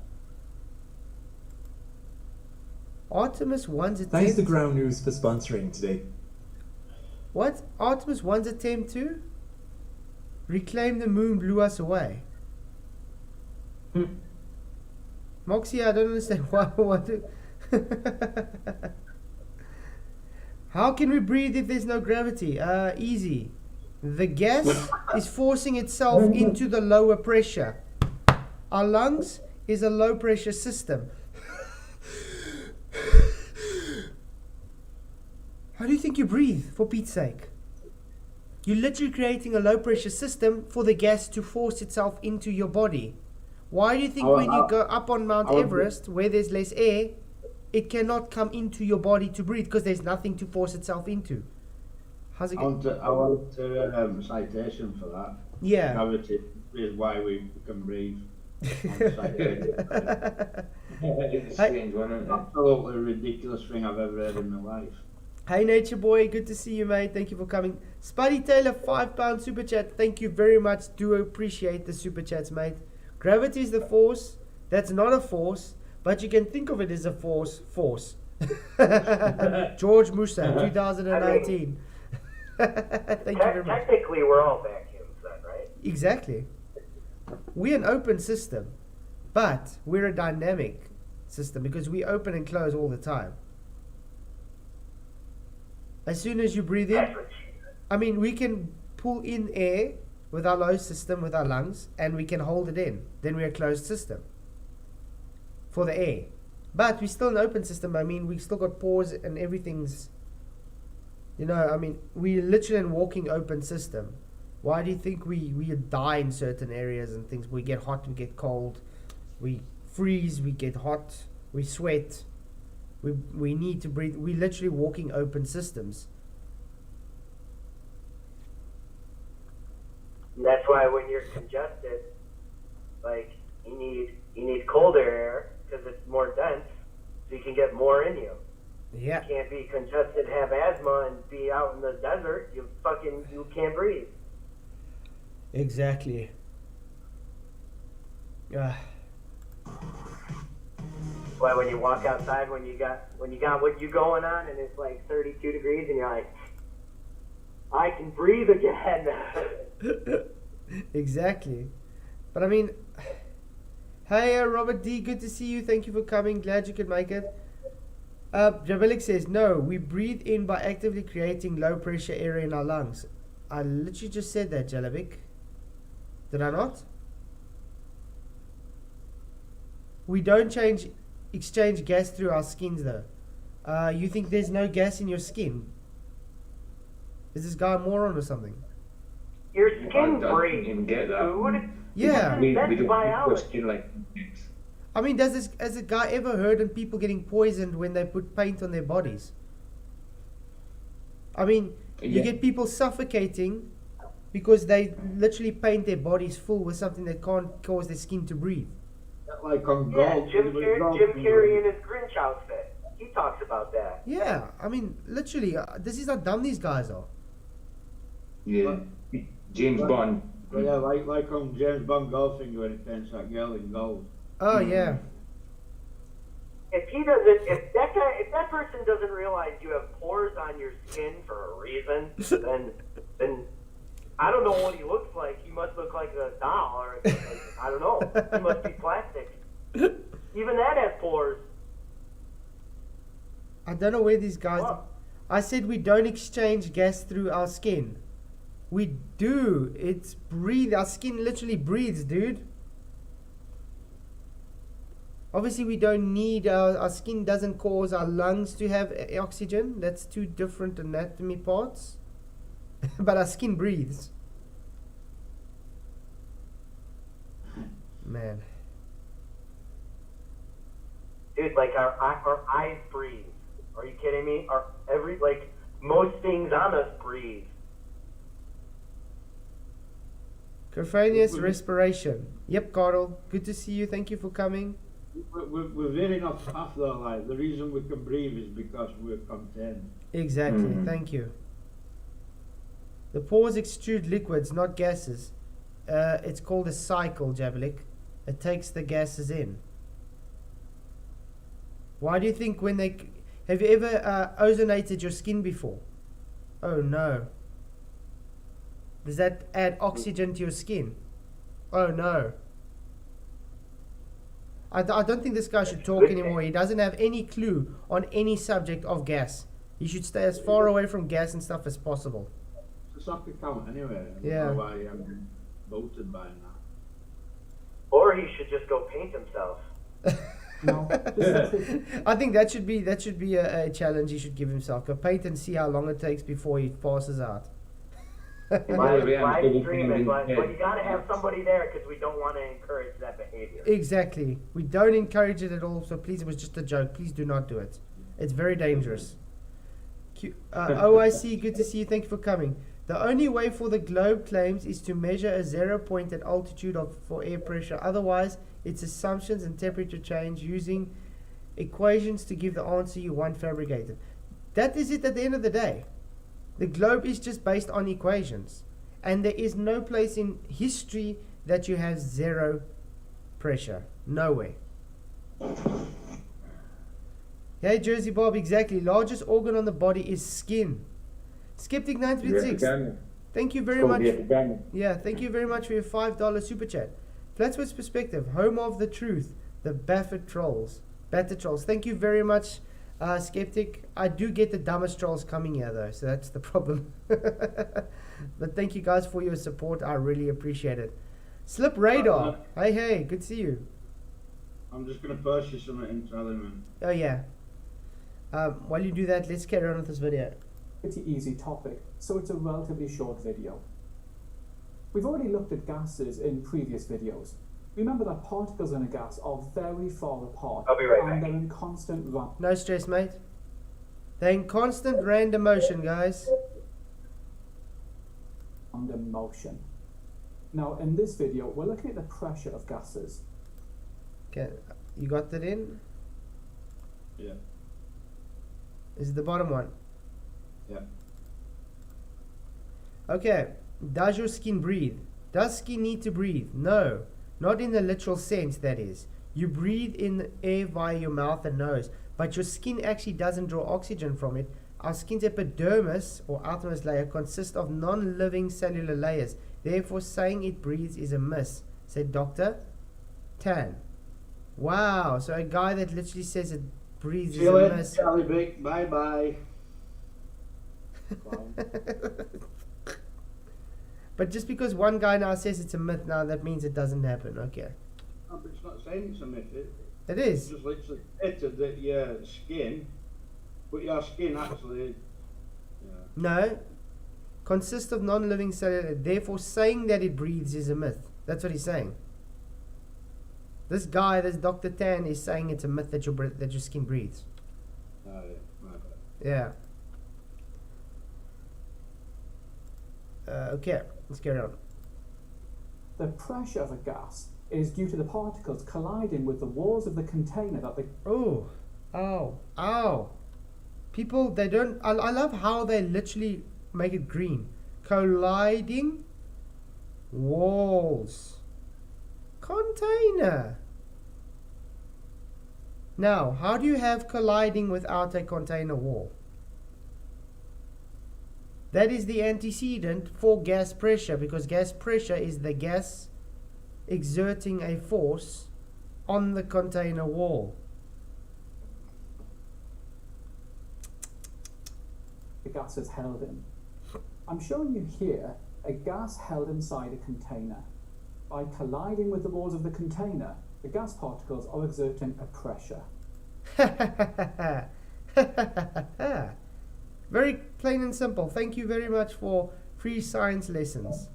Artemis 1's attempt... Thanks to Ground News for sponsoring today. What? Artemis 1's attempt to reclaim the moon blew us away. Moxie, I don't understand why we want to... How can we breathe if there's no gravity? Easy. The gas is forcing itself into the lower pressure. Our lungs is a low pressure system. How do you think you breathe, for Pete's sake? You're literally creating a low pressure system for the gas to force itself into your body. Why do you think when you go up on Mount Everest, where there's less air, it cannot come into your body to breathe? Because there's nothing to force itself into. How's it going? I want a citation for that. Yeah. Gravity is why we can breathe. It's a strange one, isn't it? Absolutely ridiculous thing I've ever heard in my life. Hey Nature Boy, good to see you, mate. Thank you for coming. Spuddy Taylor, £5 super chat. Thank you very much. Do appreciate the super chats, mate. Gravity is the force. That's not a force, but you can think of it as a force. George Musa, 2019. Thank you very much. Technically, we're all vacuums then, right? Exactly. We're an open system, but we're a dynamic system because we open and close all the time. As soon as you breathe in, I mean, we can pull in air with our low system, with our lungs, and we can hold it in. Then we're a closed system for the air. But we're still an open system. I mean, we still got pores and everything's, you know, I mean, we're literally a walking open system. Why do you think we die in certain areas and things? We get hot, we get cold, we freeze, we get hot, we sweat. We need to breathe. We're literally walking open systems. And that's why when you're congested, like you need colder air because it's more dense, so you can get more in you. Yeah. You can't be congested, have asthma, and be out in the desert. You can't breathe. Exactly. Why when you walk outside when you got what you going on and it's like 32 degrees and you're like, I can breathe again. Exactly. But I mean, hey Robert D, good to see you. Thank you for coming. Glad you could make it. Jabilik says, no, we breathe in by actively creating low pressure area in our lungs. I literally just said that, Jalevic. Did I not? We don't exchange gas through our skins though. You think there's no gas in your skin? Is this guy a moron or something? Your skin I breathes. didn't get that. Yeah. We That's don't biology. skin like I mean, has a guy ever heard of people getting poisoned when they put paint on their bodies? I mean, you get people suffocating because they literally paint their bodies full with something that can't cause their skin to breathe. Like on Yeah, golf. Jim Carrey in his Grinch outfit. He talks about that. Yeah, I mean, literally, this is how dumb these guys are. Yeah. James Bond. But yeah, like on James Bond golfing when he paints that girl in gold. Oh yeah. If that person doesn't realize you have pores on your skin for a reason, then I don't know what he looks like. He must look like a doll, or I don't know. He must be plastic. Even that has pores. I don't know where these guys. I said we don't exchange gas through our skin. We do. It's breathe. Our skin literally breathes, dude. Obviously, we don't need our skin doesn't cause our lungs to have oxygen. That's two different anatomy parts. But our skin breathes. Man. Dude, like our eyes breathe. Are you kidding me? Most things on us breathe. Cophanius respiration. Yep, Carl. Good to see you. Thank you for coming. We're veering off path though. Like the reason we can breathe is because we're contained. Exactly. Thank you. The pores extrude liquids, not gases. It's called a cycle, Javlik. It takes the gases in. Why do you think when they... Have you ever ozonated your skin before? Oh no. Does that add oxygen to your skin? Oh no. I don't think this guy should talk anymore. He doesn't have any clue on any subject of gas. He should stay as far away from gas and stuff as possible. It's a soccer count anyway. I Yeah. don't know why I'm been voted by now. Or he should just go paint himself. No. I think that should be a challenge he should give himself. Go paint and see how long it takes before he passes out. Live stream it, but you gotta have somebody there because we don't want to encourage that behavior. Exactly. We don't encourage it at all, so please, it was just a joke. Please do not do it. It's very dangerous. OIC, good to see you. Thank you for coming. The only way for the globe claims is to measure a 0 point at altitude for air pressure. Otherwise, it's assumptions and temperature change using equations to give the answer you want fabricated. That is it at the end of the day. The globe is just based on equations. And there is no place in history that you have 0 pressure. Nowhere. Hey, Jersey Bob, exactly. Largest organ on the body is skin. Skeptic 936. Thank you very much. Yeah, thank you very much for your $5 super chat. Flatswood's Perspective, home of the truth, the Batter Trolls. Thank you very much, Skeptic. I do get the dumbest trolls coming here though, so that's the problem. But thank you guys for your support. I really appreciate it. Slip Radar. Hey, good to see you. I'm just going to post you something in Telegram. Oh yeah. While you do that, let's carry on with this video. Pretty easy topic, so it's a relatively short video. We've already looked at gases in previous videos, Remember that particles in a gas are very far apart. I'll be right and back. they're in constant No stress, mate. They're in constant random motion, guys. random motion. Now, in this video, we're looking at the pressure of gases. Okay, you got that in? Yeah. Is it the bottom one? Yeah. Okay, does your skin breathe? Does skin need to breathe? No, not in the literal sense, that is. You breathe in the air via your mouth and nose, but your skin actually doesn't draw oxygen from it. Our skin's epidermis, or outermost layer, consists of non-living cellular layers. Therefore, saying it breathes is a miss, said Dr. Tan. Wow, so a guy that literally says it breathes See is you a later, miss. Charlie Big. Bye bye. But just because one guy now says it's a myth now, that means it doesn't happen. Okay. No, but it's not saying it's a myth. It It's is. just literally stated that your skin, but your skin actually, yeah. No. Consists of non-living cellular. Therefore, saying that it breathes is a myth. That's what he's saying. This guy, this Dr. Tan, is saying it's a myth that your skin breathes. Oh, yeah. My bad. Yeah. Okay, let's carry on. The pressure of a gas is due to the particles colliding with the walls of the container that the Oh, ow, ow. People, they don't. I love how they literally make it green. Colliding walls. Container. Now, how do you have colliding without a container wall? That is the antecedent for gas pressure, because gas pressure is the gas exerting a force on the container wall. gas is held in. I'm showing you here a gas held inside a container. By colliding with the walls of the container, the gas particles are exerting a pressure. Very plain and simple. Thank you very much for free science lessons.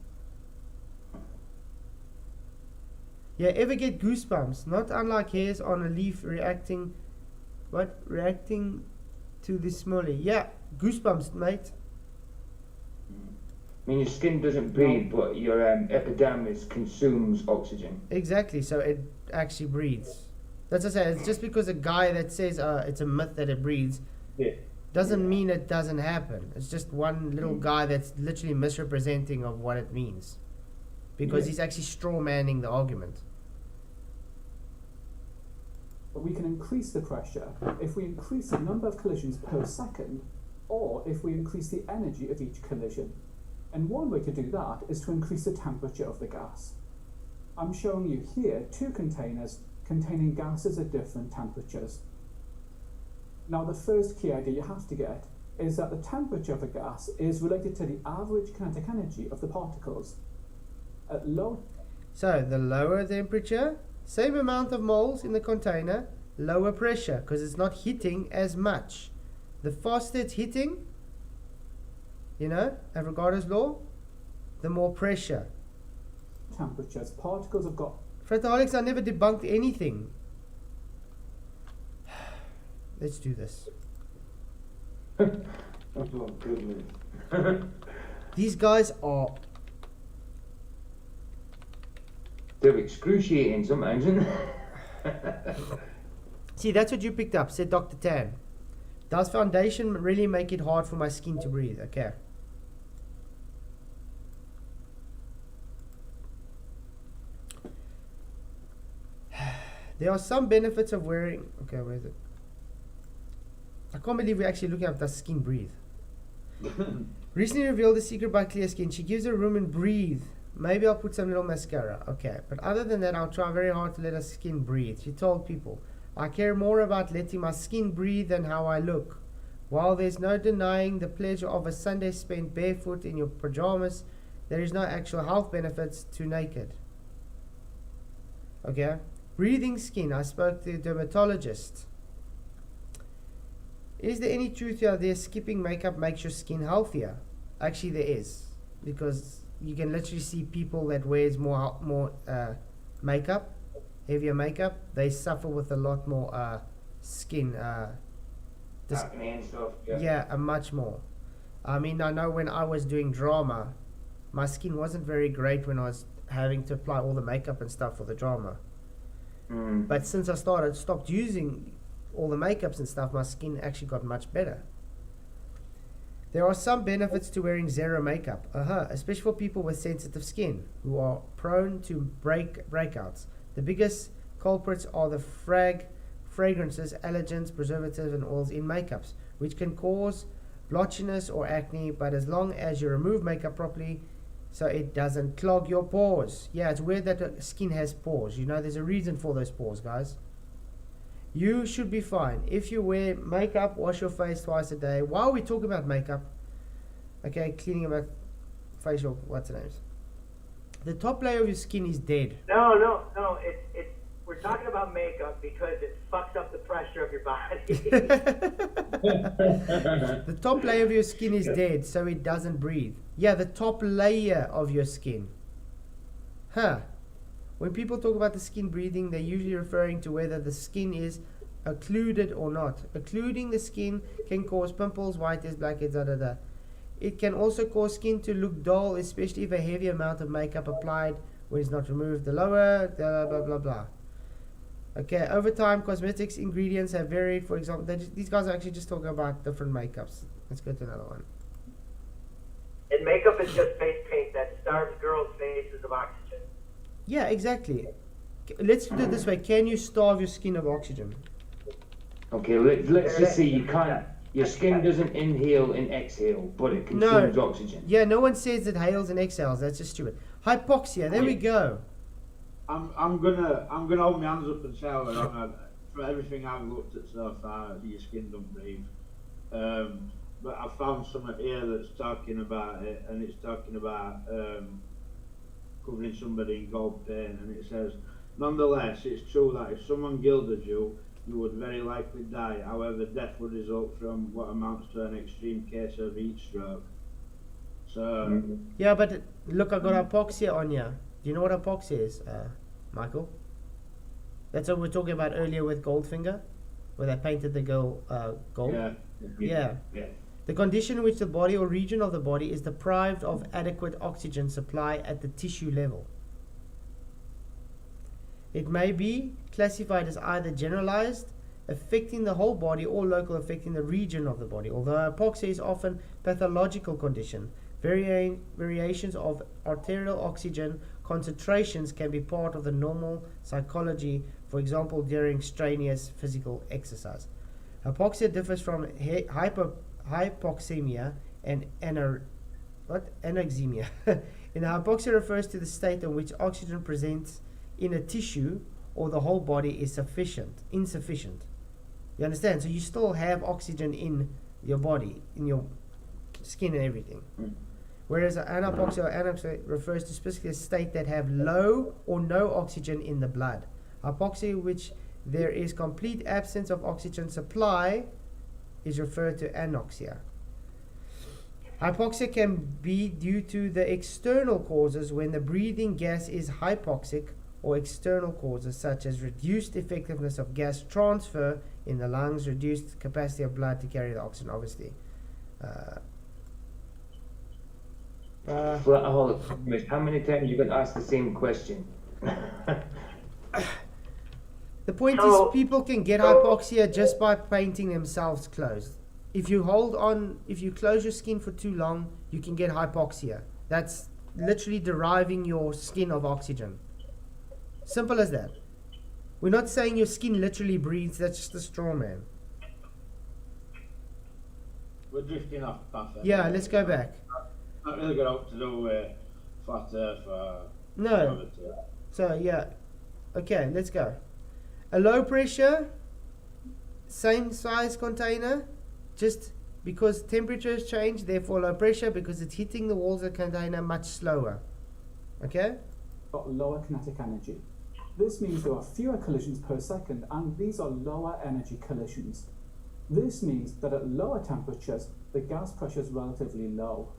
Yeah, ever get goosebumps? Not unlike hairs on a leaf reacting to the smolly. Yeah, goosebumps, mate. I mean, your skin doesn't breathe, but your epidermis consumes oxygen. Exactly, so it actually breathes. That's what I say. It's just because a guy that says it's a myth that it breathes, doesn't mean it doesn't happen. It's just one little guy that's literally misrepresenting of what it means, because he's actually straw manning the argument. But we can increase the pressure if we increase the number of collisions per second, or if we increase the energy of each collision. And one way to do that is to increase the temperature of the gas. I'm showing you here two containers containing gases at different temperatures. Now, the first key idea you have to get is that the temperature of a gas is related to the average kinetic energy of the particles. At low So the lower temperature, same amount of moles in the container, lower pressure, because it's not hitting as much. The faster it's hitting, Avogadro's law, the more pressure. temperatures, particles have got Frataholics, I never debunked anything. Let's do this. Oh, goodness. These guys are... They're excruciating sometimes, isn't they? See, that's what you picked up, said Dr. Tan. Does foundation really make it hard for my skin to breathe? Okay. There are some benefits of wearing... Okay, where is it? I can't believe we're actually looking up does skin breathe. Recently revealed the secret by Clear Skin. She gives her room and breathe. Maybe I'll put some little mascara. Okay, but other than that, I'll try very hard to let her skin breathe. She told people, I care more about letting my skin breathe than how I look. While there's no denying the pleasure of a Sunday spent barefoot in your pajamas, there is no actual health benefits to naked. Okay? Breathing skin. I spoke to a dermatologist. Is there any truth here that skipping makeup makes your skin healthier? Actually, there is. Because you can literally see people that wears more makeup, heavier makeup, they suffer with a lot more skin. Acne and stuff. Yeah. Yeah, much more. I mean, I know when I was doing drama, my skin wasn't very great when I was having to apply all the makeup and stuff for the drama. But since I stopped using all the makeups and stuff, my skin actually got much better. There are some benefits to wearing zero makeup, especially for people with sensitive skin who are prone to breakouts. The biggest culprits are the fragrances, allergens, preservatives, and oils in makeups, which can cause blotchiness or acne, but as long as you remove makeup properly so it doesn't clog your pores. Yeah, it's weird that the skin has pores. You know, there's a reason for those pores, guys. You should be fine. If you wear makeup, wash your face twice a day. While we talk about makeup, okay, cleaning about facial, what's the names? The top layer of your skin is dead. No. It's we're talking about makeup because it fucks up the pressure of your body. The top layer of your skin is dead, so it doesn't breathe. Yeah, the top layer of your skin. When people talk about the skin breathing, they're usually referring to whether the skin is occluded or not. Occluding the skin can cause pimples, whiteheads, blackheads, It can also cause skin to look dull, especially if a heavy amount of makeup applied when it's not removed. The lower, blah, blah, blah, blah. Okay, over time, cosmetics ingredients have varied. For example, these guys are actually just talking about different makeups. Let's go to another one. And makeup is just face paint that starves girls' faces of oxygen. Yeah, exactly. Let's do it this way. Can you starve your skin of oxygen? Okay, let's just say you can't. Your skin doesn't inhale and exhale, but it consumes oxygen. Yeah, no one says it inhales and exhales. That's just stupid. Hypoxia. There we go. I'm gonna hold my hands up and say for everything I've looked at so far, your skin don't breathe. But I found something here that's talking about it, and it's talking about covering somebody in gold paint, and it says, nonetheless, it's true that if someone gilded you, you would very likely die. However, death would result from what amounts to an extreme case of heat stroke. So yeah, but look, I got hypoxia on here. Do you know what hypoxia is, Michael? That's what we were talking about earlier with Goldfinger, where they painted the girl gold. Yeah. The condition in which the body or region of the body is deprived of adequate oxygen supply at the tissue level. It may be classified as either generalized, affecting the whole body, or local, affecting the region of the body. Although hypoxia is often pathological condition, variations of arterial oxygen concentrations can be part of the normal psychology, for example, during strenuous physical exercise. Hypoxia differs from hypoxemia and anoxemia. In hypoxia refers to the state in which oxygen presents in a tissue or the whole body is insufficient. You understand? So you still have oxygen in your body, in your skin and everything. Whereas anapoxia or anoxia refers to specifically a state that have low or no oxygen in the blood. Hypoxia, which there is complete absence of oxygen supply, is referred to anoxia. Hypoxia can be due to the external causes when the breathing gas is hypoxic, or external causes such as reduced effectiveness of gas transfer in the lungs, reduced capacity of blood to carry the oxygen, obviously. How many times you can ask the same question? The point is, people can get hypoxia just by painting themselves closed. If you close your skin for too long, you can get hypoxia. That's literally deriving your skin of oxygen. Simple as that. We're not saying your skin literally breathes. That's just a straw man. We're drifting off path. Yeah, let's go back. Not really got out to do with flat earth or no. So yeah, okay, let's go. A low pressure, same size container, just because temperatures change, therefore low pressure, because it's hitting the walls of the container much slower. Okay? Got lower kinetic energy. This means there are fewer collisions per second, and these are lower energy collisions. This means that at lower temperatures, the gas pressure is relatively low.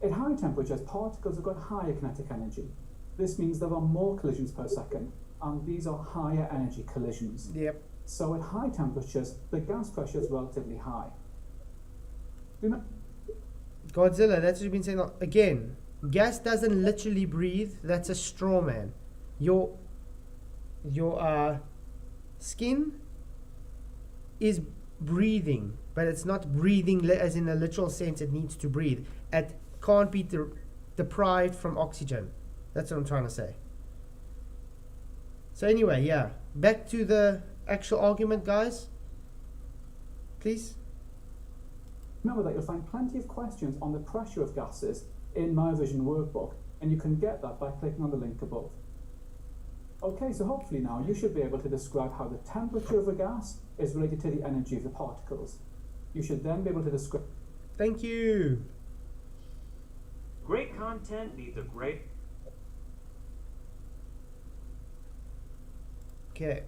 At high temperatures, particles have got higher kinetic energy. This means there are more collisions per second, and these are higher energy collisions. Yep. So at high temperatures, the gas pressure is relatively high. Godzilla, that's what you've been saying. Again, gas doesn't literally breathe. That's a straw man. Your skin is breathing, but it's not breathing as in a literal sense. It needs to breathe. It can't be deprived from oxygen. That's what I'm trying to say. So anyway, yeah, back to the actual argument, guys. Please. Remember that you'll find plenty of questions on the pressure of gases in my Vision workbook, and you can get that by clicking on the link above. Okay, so hopefully now you should be able to describe how the temperature of a gas is related to the energy of the particles. You should then be able to describe... Thank you. Great content needs a great... Okay.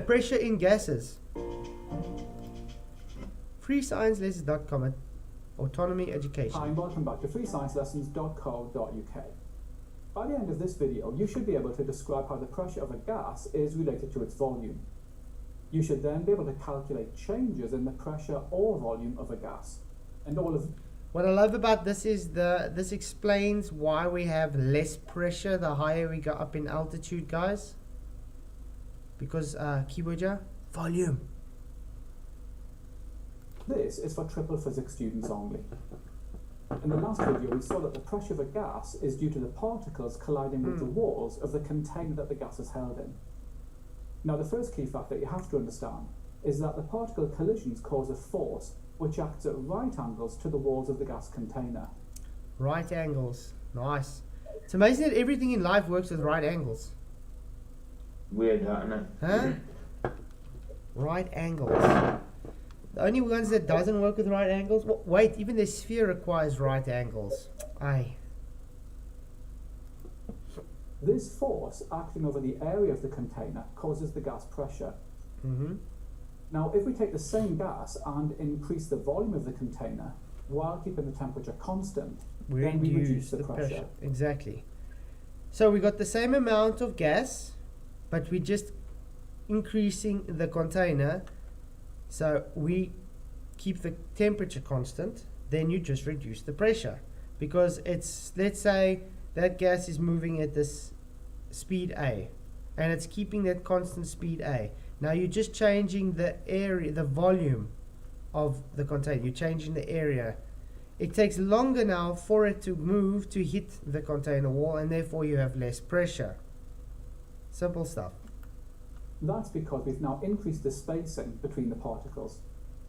Pressure in gases. freesciencelessons.com at Autonomy Education. Hi and welcome back to freesciencelessons.co.uk. By the end of this video, you should be able to describe how the pressure of a gas is related to its volume. You should then be able to calculate changes in the pressure or volume of a gas. And all of... What I love about this is this explains why we have less pressure the higher we go up in altitude, guys. Because, keyword ja, volume. This is for triple physics students only. In the last video, we saw that the pressure of a gas is due to the particles colliding with the walls of the container that the gas is held in. Now, the first key fact that you have to understand is that the particle collisions cause a force which acts at right angles to the walls of the gas container. Right angles. Nice. It's amazing that everything in life works with right angles. Weird, isn't it? Huh? Right angles. The only ones that doesn't work with right angles... Wait, even the sphere requires right angles. Aye. This force acting over the area of the container causes the gas pressure. Now, if we take the same gas and increase the volume of the container while keeping the temperature constant, then we reduce the pressure. Exactly. So we got the same amount of gas, but we're just increasing the container. So we keep the temperature constant, then you just reduce the pressure. Because it's, let's say that gas is moving at this speed A, and it's keeping that constant speed A. Now you're just changing the area, the volume of the container. You're changing the area. It takes longer now for it to move to hit the container wall, and therefore you have less pressure. Simple stuff. That's because we've now increased the spacing between the particles.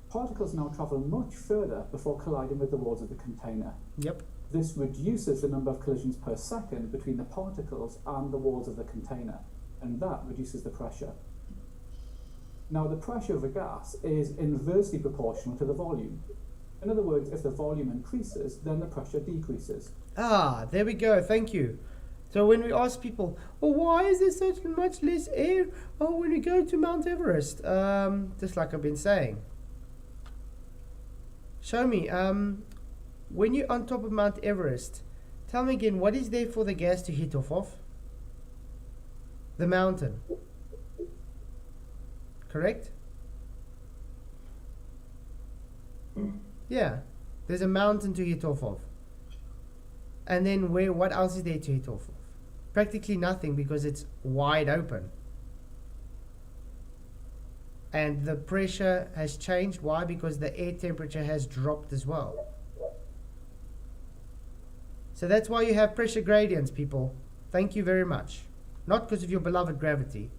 Particles now travel much further before colliding with the walls of the container. Yep. This reduces the number of collisions per second between the particles and the walls of the container, and that reduces the pressure. Now, the pressure of a gas is inversely proportional to the volume. In other words, if the volume increases, then the pressure decreases. Ah, there we go. Thank you. So when we ask people, oh, why is there such much less air? Oh, when we go to Mount Everest, just like I've been saying. Show me, when you're on top of Mount Everest, tell me again, what is there for the gas to hit off of? The mountain. Correct? Yeah, there's a mountain to hit off of. And then what else is there to hit off of? Practically nothing, because it's wide open. And the pressure has changed. Why? Because the air temperature has dropped as well. So that's why you have pressure gradients, people. Thank you very much. Not because of your beloved gravity.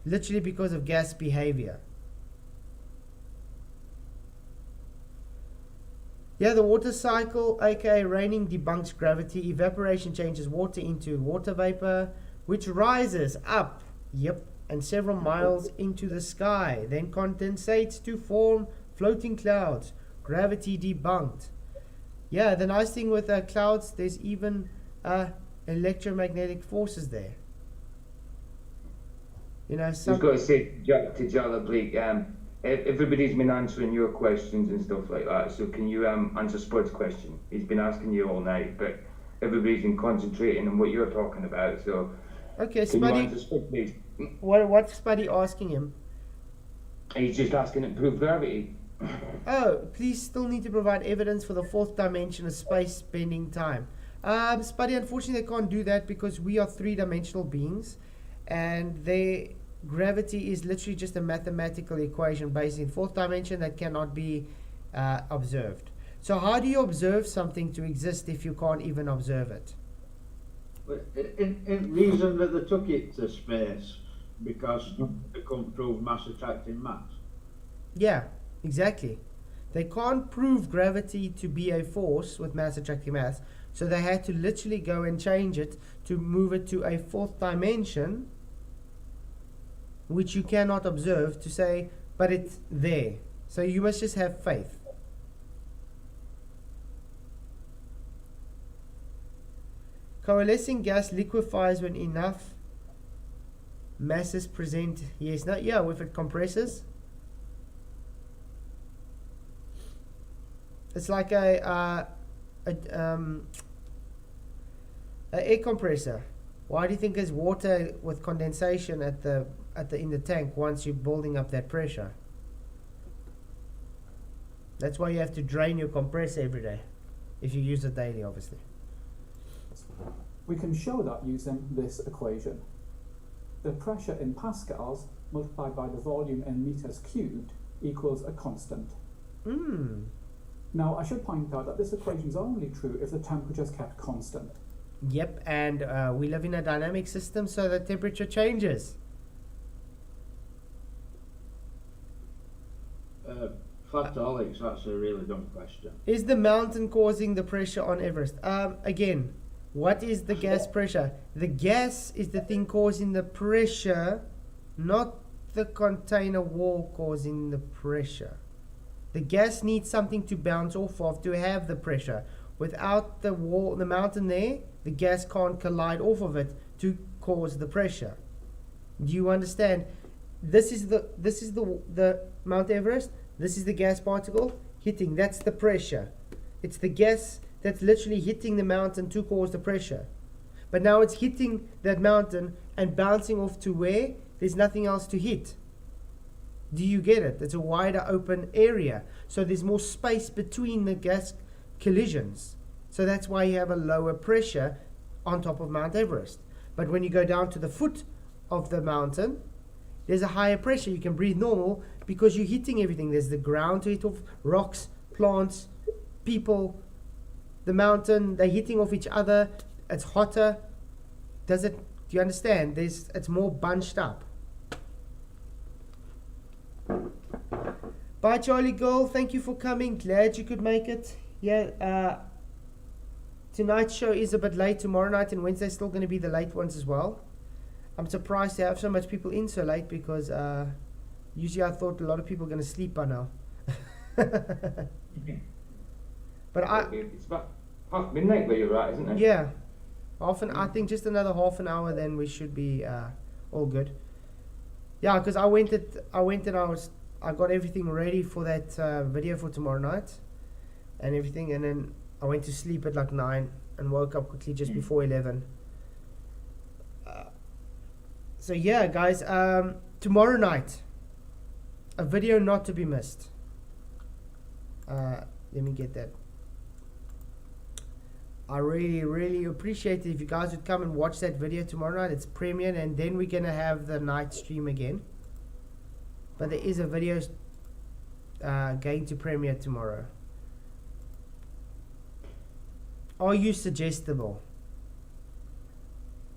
Literally because of gas behavior. Yeah, the water cycle, aka raining, debunks gravity. Evaporation changes water into water vapor, which rises up, and several miles into the sky, then condensates to form floating clouds. Gravity debunked. Yeah, the nice thing with clouds, there's even electromagnetic forces there. You know, I've got to say to Jala Blake, everybody's been answering your questions and stuff like that, so can you answer Spud's question? He's been asking you all night, but everybody's been concentrating on what you're talking about. So, Okay, can you Spuddy, answer Spud, please? what's Spuddy asking him? He's just asking to prove gravity. Oh, please still need to provide evidence for the fourth dimension of space bending time. Spuddy, unfortunately they can't do that because we are three-dimensional beings and their gravity is literally just a mathematical equation based in fourth dimension that cannot be observed. So how do you observe something to exist if you can't even observe it? In reason that they took it to space because they couldn't prove mass attracting mass. Yeah, exactly. They can't prove gravity to be a force with mass attracting mass, so they had to literally go and change it to move it to a fourth dimension, which you cannot observe, to say, but it's there. So you must just have faith. Coalescing gas liquefies when enough masses present. Yes, no, yeah, if it compresses. It's like a air compressor. Why do you think there's water with condensation in the tank once you're building up that pressure? That's why you have to drain your compressor every day, if you use it daily, obviously. We can show that using this equation. The pressure in pascals multiplied by the volume in meters cubed equals a constant. Now, I should point out that this equation is only true if the temperature is kept constant. Yep, and we live in a dynamic system, so the temperature changes. Flatolics, that's a really dumb question. Is the mountain causing the pressure on Everest? Again, what is the gas pressure? The gas is the thing causing the pressure, not the container wall causing the pressure. The gas needs something to bounce off of to have the pressure. Without the wall, the mountain there, the gas can't collide off of it to cause the pressure. Do you understand? This is the Mount Everest. This is the gas particle hitting. That's the pressure. It's the gas that's literally hitting the mountain to cause the pressure. But now it's hitting that mountain and bouncing off to where there's nothing else to hit. Do you get it? It's a wider open area. So there's more space between the gas collisions. So that's why you have a lower pressure on top of Mount Everest. But when you go down to the foot of the mountain, there's a higher pressure. You can breathe normal because you're hitting everything. There's the ground to hit off, rocks, plants, people, the mountain, they're hitting off each other. It's hotter. Do you understand? It's more bunched up. Bye, Charlie girl. Thank you for coming. Glad you could make it. Yeah, tonight's show is a bit late. Tomorrow night and Wednesday's still going to be the late ones as well. I'm surprised to have so much people in so late because usually I thought a lot of people are going to sleep by now. But it's about half midnight where you're at, isn't it? Yeah, I think just another half an hour, then we should be all good. Yeah, because I got everything ready for that video for tomorrow night and everything, and then I went to sleep at like 9 and woke up quickly just before 11. So yeah, guys, tomorrow night, a video not to be missed. Let me get that. I really, really appreciate it if you guys would come and watch that video tomorrow night. It's premiered, and then we're gonna have the night stream again. But there is a video going to premiere tomorrow. Are you suggestible?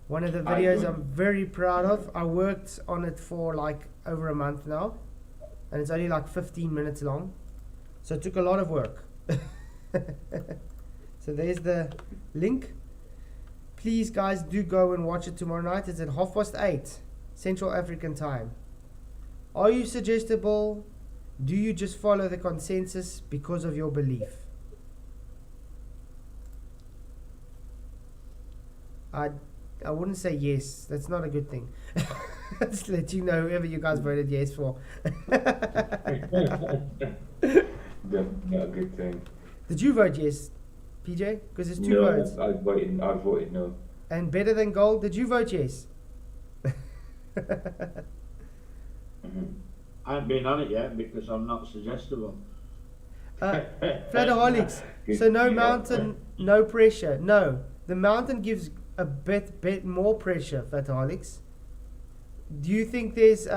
One of the videos I'm very proud of. I worked on it for like over a month now, and it's only like 15 minutes long, so it took a lot of work. So there's the link. Please guys, do go and watch it tomorrow night. It's at 8:30 Central African time. Are you suggestible? Do you just follow the consensus because of your belief? I wouldn't say yes. That's not a good thing. Just let you know whoever you guys voted yes for. Not a good thing. Did you vote yes? PJ? Because there's two No, votes. I've voted no. And better than gold, did you vote yes? I haven't been on it yet because I'm not suggestible. Flataholics. So no mountain, no pressure. No, the mountain gives a bit more pressure. Flataholics. Do you think there's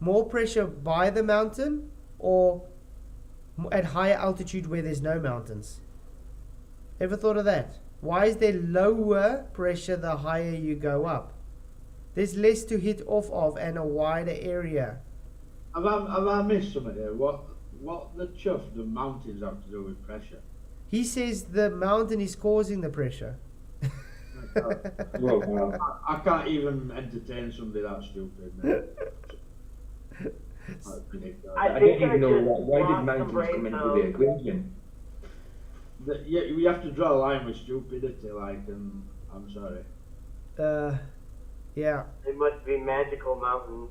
more pressure by the mountain or at higher altitude where there's no mountains? Ever thought of that? Why is there lower pressure the higher you go up? There's less to hit off of and a wider area. Have I missed something here? What the chuff the mountains have to do with pressure? He says the mountain is causing the pressure. Well, I can't even entertain somebody that stupid. Man. I I think don't even I know just why did lost mountains some brain come into cells. the equation? Yeah, we have to draw a line with stupidity, like, and I'm sorry. Yeah. They must be magical mountains.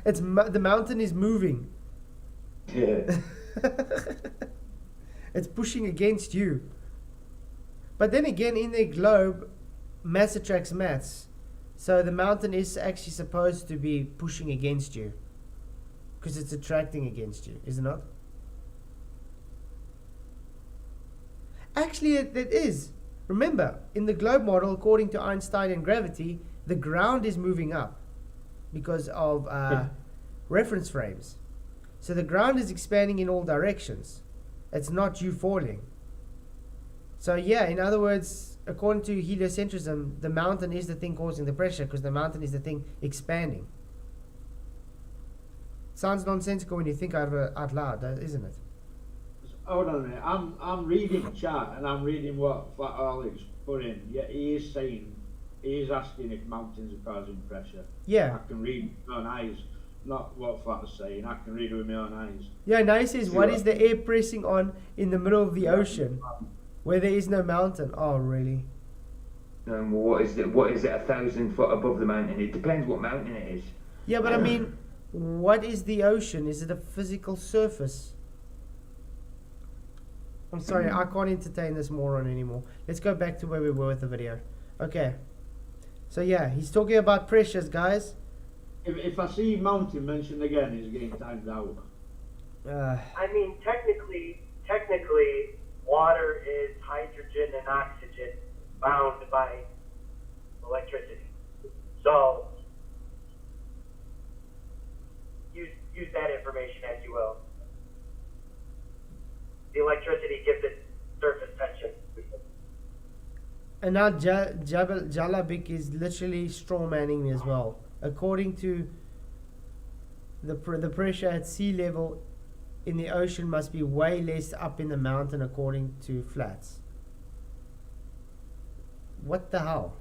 The mountain is moving. Yeah. It's pushing against you. But then again, in the globe, mass attracts mass. So the mountain is actually supposed to be pushing against you. Because it's attracting against you, is it not? Actually, it is. Remember, in the globe model, according to Einstein and gravity, the ground is moving up because of reference frames. So the ground is expanding in all directions. It's not you falling. So yeah, in other words, according to heliocentrism, the mountain is the thing causing the pressure because the mountain is the thing expanding. Sounds nonsensical when you think out loud, isn't it? Hold on a minute. I'm reading the chart and I'm reading what Flataholics put in. Yeah, he is asking if mountains are causing pressure. Yeah. I can read with my own eyes, not what Flat is saying. I can read it with my own eyes. Yeah, now he says, what is the air pressing on in the middle of the ocean where there is no mountain? Oh, really? What is it? What is it? 1,000 foot above the mountain? It depends what mountain it is. Yeah, but I mean, what is the ocean? Is it a physical surface? I'm sorry, I can't entertain this moron anymore. Let's go back to where we were with the video. Okay. So yeah, he's talking about pressures, guys. If I see mountain mentioned again, it's getting timed out. I mean, technically, water is hydrogen and oxygen bound by electricity. So, use that information as you will. The electricity gives it surface tension. And now Jalabik is literally straw manning me as well. According to the pressure at sea level in the ocean must be way less up in the mountain according to Flats. What the hell?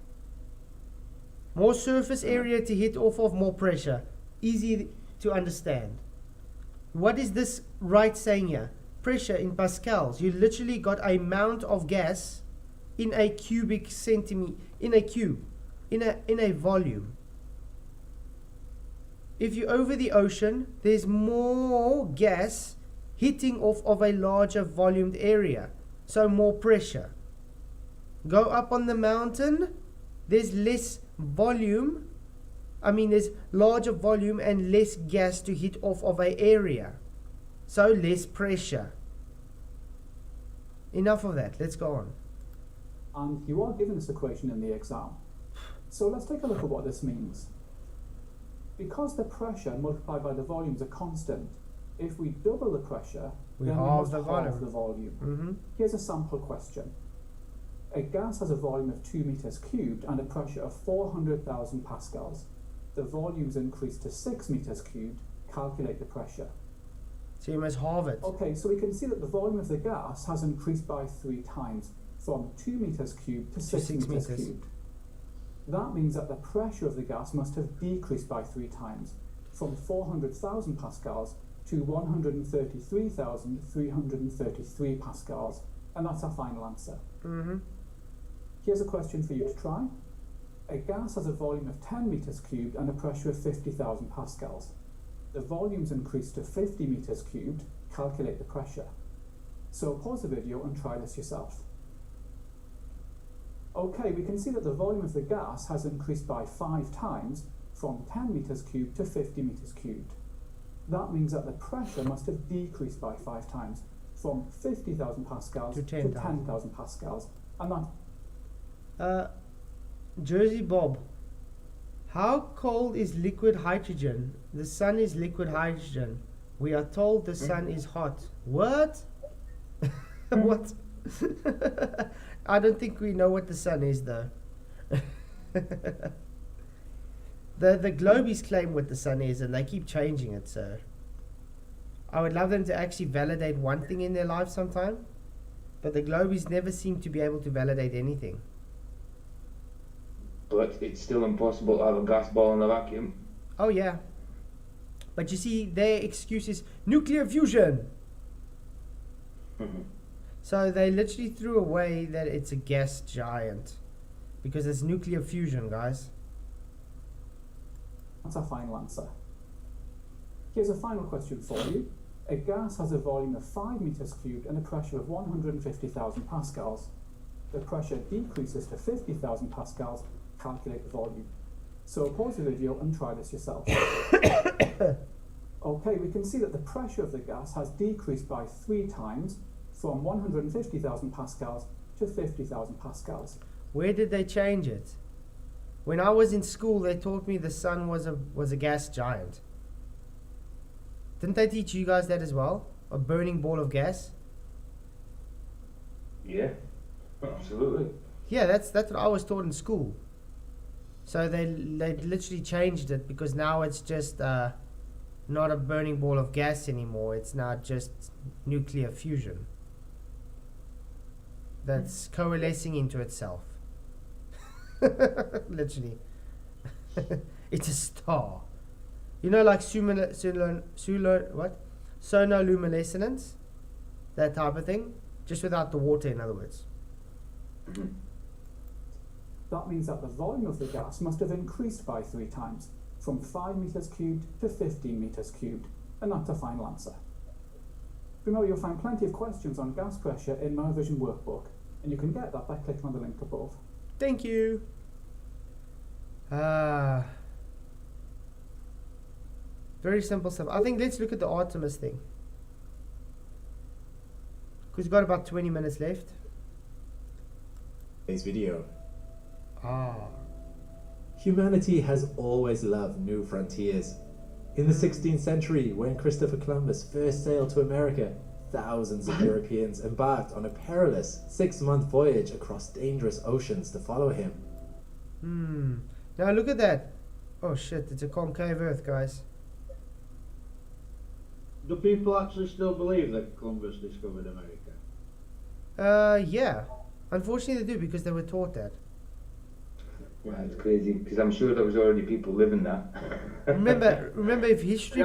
More surface area to hit off of, more pressure. Easy to understand. What is this right saying here? Pressure in pascals. You literally got a amount of gas in a cubic centimeter, in a cube, in a volume. If you're over the ocean, there's more gas hitting off of a larger volumed area, so more pressure. Go up on the mountain, there's less volume. There's larger volume and less gas to hit off of an area, so less pressure. Enough of that, let's go on. And you are given this equation in the exam. So let's take a look at what this means. Because the pressure multiplied by the volumes are constant, if we double the pressure, we then halve we the must volume. halve the volume. Mm-hmm. Here's a sample question. A gas has a volume of 2 meters cubed and a pressure of 400,000 pascals. The volumes increase to 6 meters cubed. Calculate the pressure. So you must halve it. Okay, so we can see that the volume of the gas has increased by 3 times, from 2 meters cubed to 6 meters cubed. That means that the pressure of the gas must have decreased by 3 times, from 400,000 pascals to 133,333 pascals, and that's our final answer. Mm-hmm. Here's a question for you to try. A gas has a volume of 10 meters cubed and a pressure of 50,000 pascals. The volumes increase to 50 meters cubed. Calculate the pressure. So pause the video and try this yourself. Okay, we can see that the volume of the gas has increased by 5 times from 10 meters cubed to 50 meters cubed. That means that the pressure must have decreased by 5 times from 50,000 pascals to 10,000 pascals. And that... Jersey Bob, how cold is liquid hydrogen? The sun is liquid hydrogen. We are told the sun is hot. What? What? I don't think we know what the sun is though. The Globies claim what the sun is and they keep changing it, so I would love them to actually validate one thing in their life sometime, but the Globies never seem to be able to validate anything. But it's still impossible to have a gas ball in a vacuum. Oh yeah, but you see, their excuse is nuclear fusion. So they literally threw away that it's a gas giant because it's nuclear fusion, guys. That's our final answer. Here's a final question for you. A gas has a volume of 5 meters cubed and a pressure of 150,000 pascals. The pressure decreases to 50,000 pascals. Calculate the volume. So pause the video and try this yourself. Okay, we can see that the pressure of the gas has decreased by 3 times from 150,000 pascals to 50,000 pascals. Where did they change it? When I was in school, they taught me the sun was a gas giant. Didn't they teach you guys that as well? A burning ball of gas? Yeah, absolutely. Yeah, that's what I was taught in school. So they literally changed it because now it's just not a burning ball of gas anymore. It's now just nuclear fusion that's coalescing into itself. Literally. It's a star. You know, like sonoluminescence, that type of thing, just without the water, in other words. That means that the volume of the gas must have increased by 3 times, from 5 meters cubed to 15 meters cubed, and that's a final answer. Remember, you'll find plenty of questions on gas pressure in my revision workbook, and you can get that by clicking on the link above. Thank you. Very simple stuff. I think let's look at the Artemis thing, because we've got about 20 minutes left. Today's video. Humanity has always loved new frontiers. In the 16th century, when Christopher Columbus first sailed to America, thousands of Europeans embarked on a perilous 6-month voyage across dangerous oceans to follow him. Now look at that. Oh shit, it's a concave Earth, guys. Do people actually still believe that Columbus discovered America? Yeah. Unfortunately they do, because they were taught that. Yeah, it's crazy, because I'm sure there was already people living there. remember, if history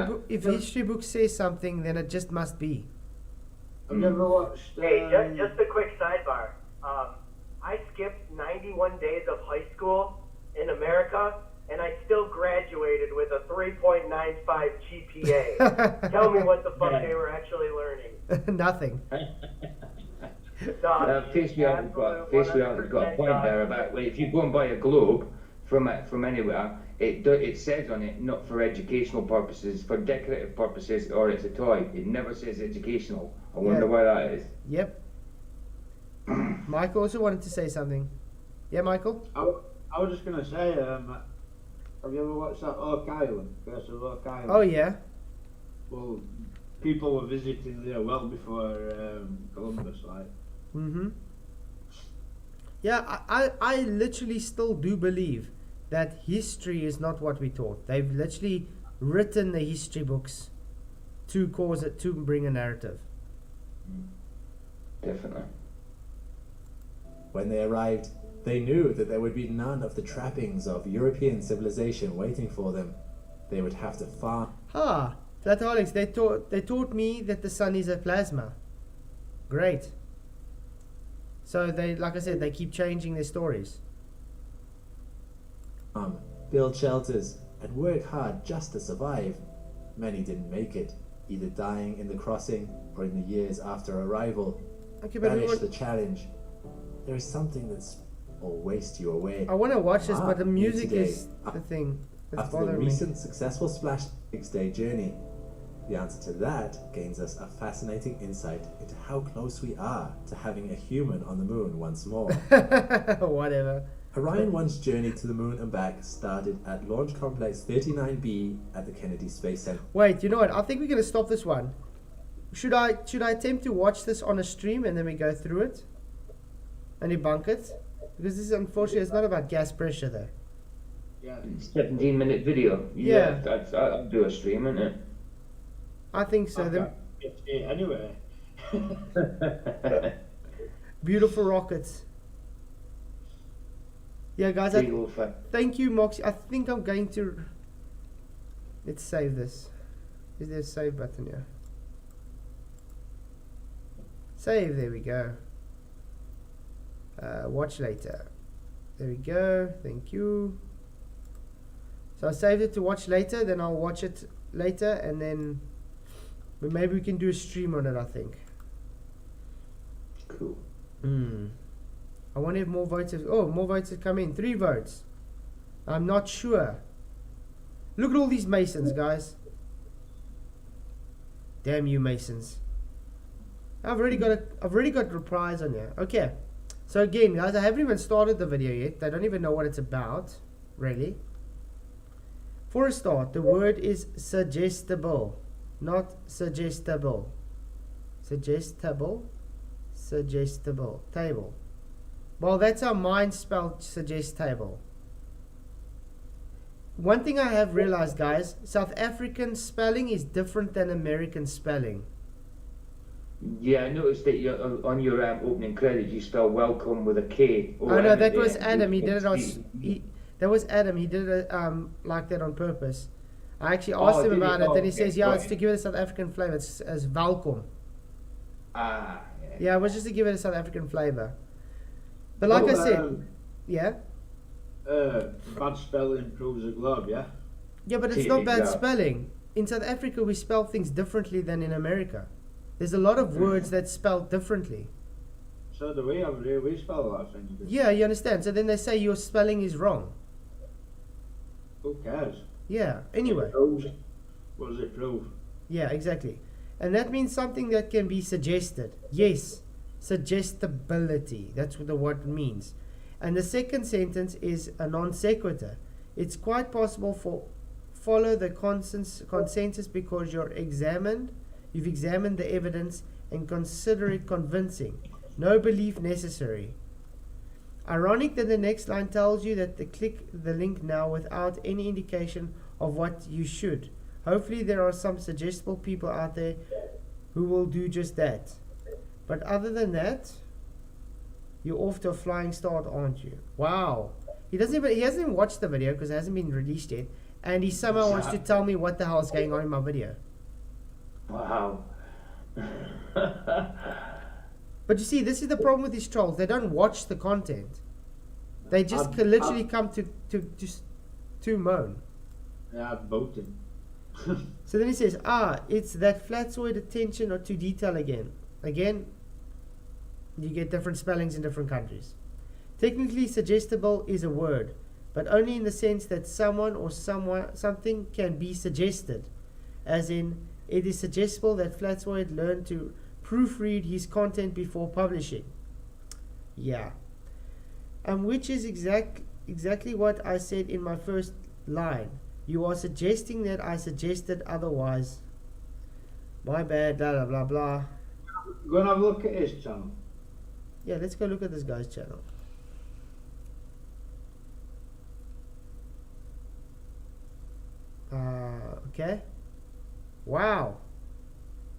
book says something, then it just must be. Have you ever watched? Hey, just a quick sidebar. I skipped 91 days of high school in America, and I still graduated with a 3.95 GPA. Tell me what the fuck they were actually learning. Nothing. Patriarchy's got a point there about, well, if you go and buy a globe from anywhere, it says on it not for educational purposes, for decorative purposes, or it's a toy. It never says educational. I wonder why that is. Yep. Michael also wanted to say something. Yeah, Michael? I was just going to say, have you ever watched that Oak Island? Curse of Oak Island? Oh, yeah. Well, people were visiting there well before Columbus, like. Yeah, I literally still do believe that history is not what we taught. They've literally written the history books to bring a narrative. Definitely. When they arrived, they knew that there would be none of the trappings of European civilization waiting for them. They would have to farm. Platonics, they taught me that the sun is a plasma. Great. So they, like I said, they keep changing their stories. Build shelters and work hard just to survive. Many didn't make it. either dying in the crossing or in the years after arrival. Okay, but Banish the challenge. There is something that's or waste you away. I want to watch this, but the music today, is the thing that's after the bothering me. recent successful Splash 6-day journey, the answer to that gains us a fascinating insight into how close we are to having a human on the moon once more. Whatever. Orion 1's journey to the moon and back started at Launch Complex 39B at the Kennedy Space Center. Wait, you know what? I think we're going to stop this one. Should I attempt to watch this on a stream and then we go through it and debunk it? Because this is, unfortunately, it's not about gas pressure though. Yeah, 17-minute video. Yeah. I'll do a stream, innit? I think so. Anyway. Beautiful rockets. Yeah, guys. Thank you, Moxie. I think I'm going to. Let's save this. Is there a save button here? Save. There we go. Watch later. There we go. Thank you. So I saved it to watch later. Then I'll watch it later, and then maybe we can do a stream on it. I think. Cool. I wonder if more votes have, more votes have come in. 3 votes. I'm not sure. Look at all these Masons, guys. Damn you, Masons. I've already got replies on here. Okay. So again, guys, I haven't even started the video yet. They don't even know what it's about, really. For a start, the word is suggestible, not suggestible. Suggestible, suggestible, table. Well, that's how mine spelled suggestible. One thing I have realized, guys, South African spelling is different than American spelling. Yeah, I noticed that on your opening credits you spell welcome with a K. Oh no, that was Adam. He did it on. That was Adam. He did it like that on purpose. I actually asked him about it, and he says, "Yeah, it's to give it a South African flavor. It's as welkom." Ah. Yeah, it was just to give it a South African flavor. But like I said, yeah. Bad spelling proves a globe, yeah. Yeah, but it's not bad spelling. In South Africa, we spell things differently than in America. There's a lot of words that spell differently. So do we over here. We spell a lot of things. Yeah, you understand. So then they say your spelling is wrong. Who cares? Yeah. Anyway. What does it prove? Yeah, exactly. And that means something that can be suggested. Yes. Suggestibility. That's what the word means. And the second sentence is a non sequitur. It's quite possible for follow the consensus because you've examined the evidence and consider it convincing. No belief necessary. Ironic that the next line tells you that click the link now without any indication of what you should. Hopefully there are some suggestible people out there who will do just that. But other than that, you're off to a flying start, aren't you? Wow. He hasn't even watched the video because it hasn't been released yet. And he somehow wants to tell me what the hell is going on in my video. Wow. But you see, this is the problem with these trolls. They don't watch the content. They just literally come to moan. Yeah, I've voted. So then he says, it's that flat-soid attention or to detail again. Again, you get different spellings in different countries. Technically, suggestible is a word, but only in the sense that someone or something can be suggested. As in, it is suggestible that Flatsoid learn to proofread his content before publishing. Yeah. Which is exactly what I said in my first line. You are suggesting that I suggested otherwise. My bad, blah, blah, blah, blah. Go and have a look at his channel. Yeah, let's go look at this guy's channel. Okay. Wow.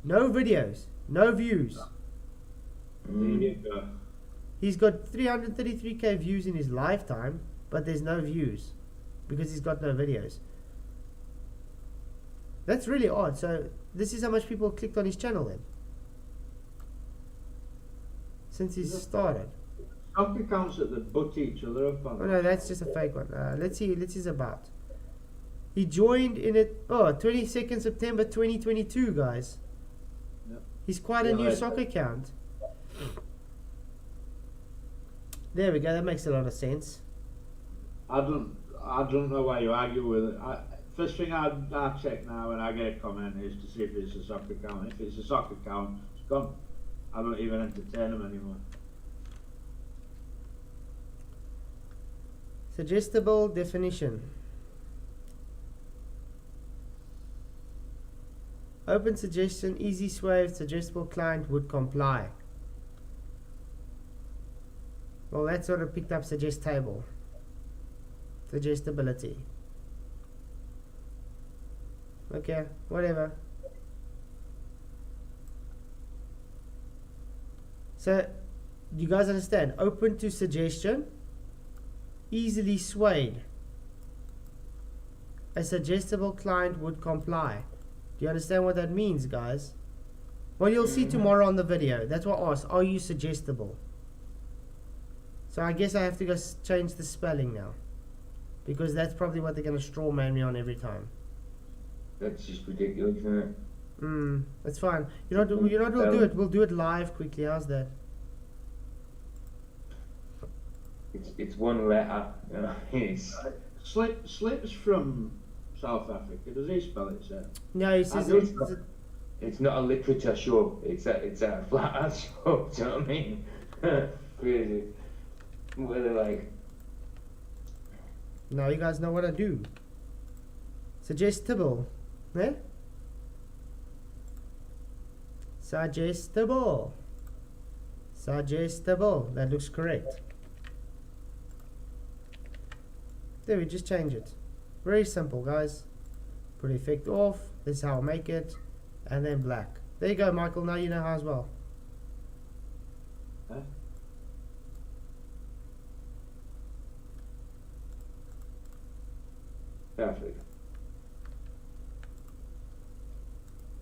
No videos. No views. He's got 333k views in his lifetime, but there's no views because he's got no videos. That's really odd. So this is how much people clicked on his channel then, since he started. Stock accounts that butt each other up on. Oh no, that's just a fake one. Let's see his about. He joined in it. Oh, 22nd September 2022, guys. Yep. He's quite a new soccer account. There we go. That makes a lot of sense. I don't know why you argue with it. First thing I check now when I get a comment is to see if it's a soccer account. If it's a soccer account, it's gone. I don't even entertain them anymore. Suggestible definition. Open suggestion, easy sway, suggestible client would comply. Well, that sort of picked up suggestible. Suggestibility. Okay, whatever. So, you guys understand? Open to suggestion, easily swayed. A suggestible client would comply. Do you understand what that means, guys? Well, you'll see tomorrow on the video. That's what I asked. Are you suggestible? So I guess I have to go change the spelling now, because that's probably what they're going to straw man me on every time. That's just ridiculous, isn't it? That's fine. You know what we'll do it? We'll do it live quickly. How's that? It's one letter. You know, it's Slip's from South Africa. Does he spell it, sir? No, he says it's not a literature show. It's a flat art show. Do you know what I mean? Crazy. What are they like? Now you guys know what I do. Suggestible. Eh? Suggestible. Suggestible. That looks correct. There, we just change it. Very simple, guys. Put effect off. This is how I make it. And then black. There you go, Michael. Now you know how as well. Huh? Perfect.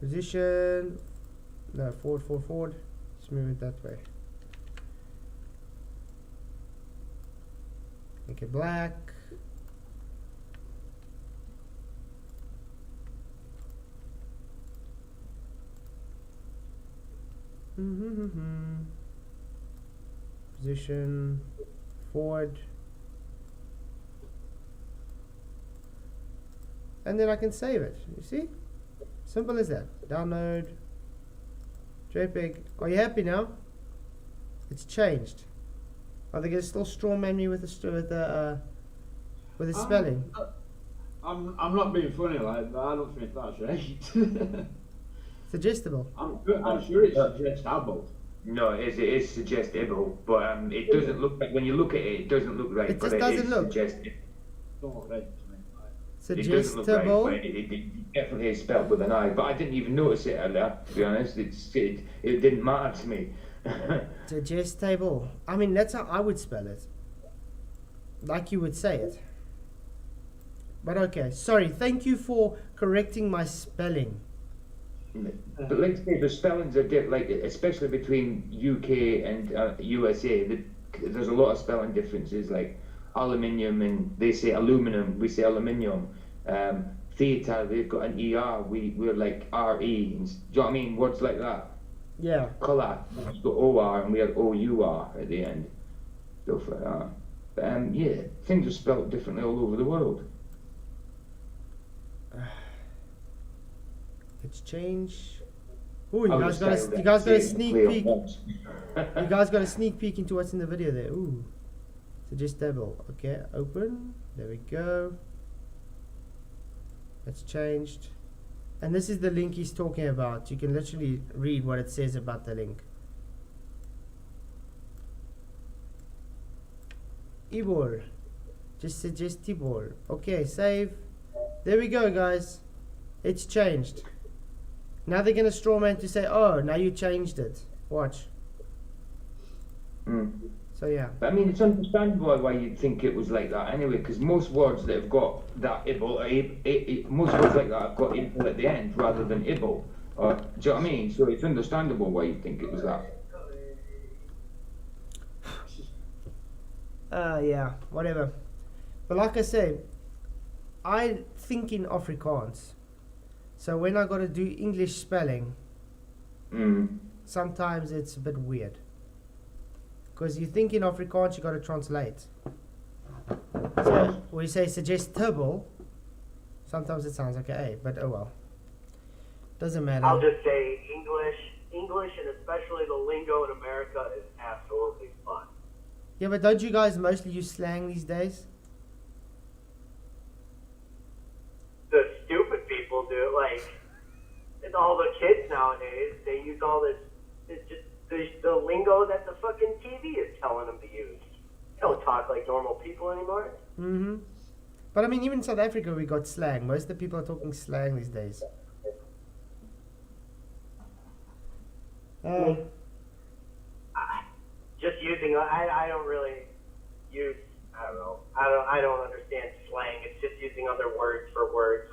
Position. No, forward. Let's move it that way. Make it black. Position forward, and then I can save it. You see, simple as that. Download JPEG. Are you happy now? It's changed. Are they gonna still straw man me with the spelling? I'm not being funny, like, but I don't think that's right. Suggestible. I'm sure it's suggestible. No, it is suggestible, but it doesn't look like, when you look at it, it doesn't look right. It just doesn't look. Suggestible. Don't look right to me. Suggestible. It doesn't look right, but it definitely is spelled with an I. But I didn't even notice it earlier, to be honest. It didn't matter to me. Suggestible. I mean, that's how I would spell it. Like you would say it. But okay, sorry. Thank you for correcting my spelling. But let's say the spellings are different, like especially between UK and USA. There's a lot of spelling differences, like aluminium, and they say aluminum, we say aluminium. Theatre, they've got an ER, we're like RE. Do you know what I mean? Words like that. Yeah. Colour, we've got OR and we have OUR at the end. Stuff like that. But yeah, things are spelled differently all over the world. Let's change. Oh, you guys got a sneak peek. You guys got a sneak peek into what's in the video there. Ooh, suggestible. Okay, open. There we go. That's changed. And this is the link he's talking about. You can literally read what it says about the link. Ibor. Just suggestible. Okay, save. There we go, guys. It's changed. Now they're going to straw man to say, oh, now you changed it. Watch. So yeah. But I mean, it's understandable why you'd think it was like that anyway, because most words that have got that most words like that have got able at the end rather than able. Do you know what I mean? So it's understandable why you'd think it was that. Yeah, whatever. But like I say, I think in Afrikaans. So when I got to do English spelling, sometimes it's a bit weird. Because you think in Afrikaans, you got to translate. So when you say suggestible, sometimes it sounds like an A, but oh well. Doesn't matter. I'll just say English, and especially the lingo in America is absolutely fun. Yeah, but don't you guys mostly use slang these days? The stupid people do, like, and all the kids nowadays, they use all this, it's just the lingo that the fucking TV is telling them to use. They don't talk like normal people anymore. Mm-hmm. But I mean, even in South Africa, we got slang. Most of the people are talking slang these days. Just using, I don't really use, I don't know, I don't understand slang. It's just using other words for words.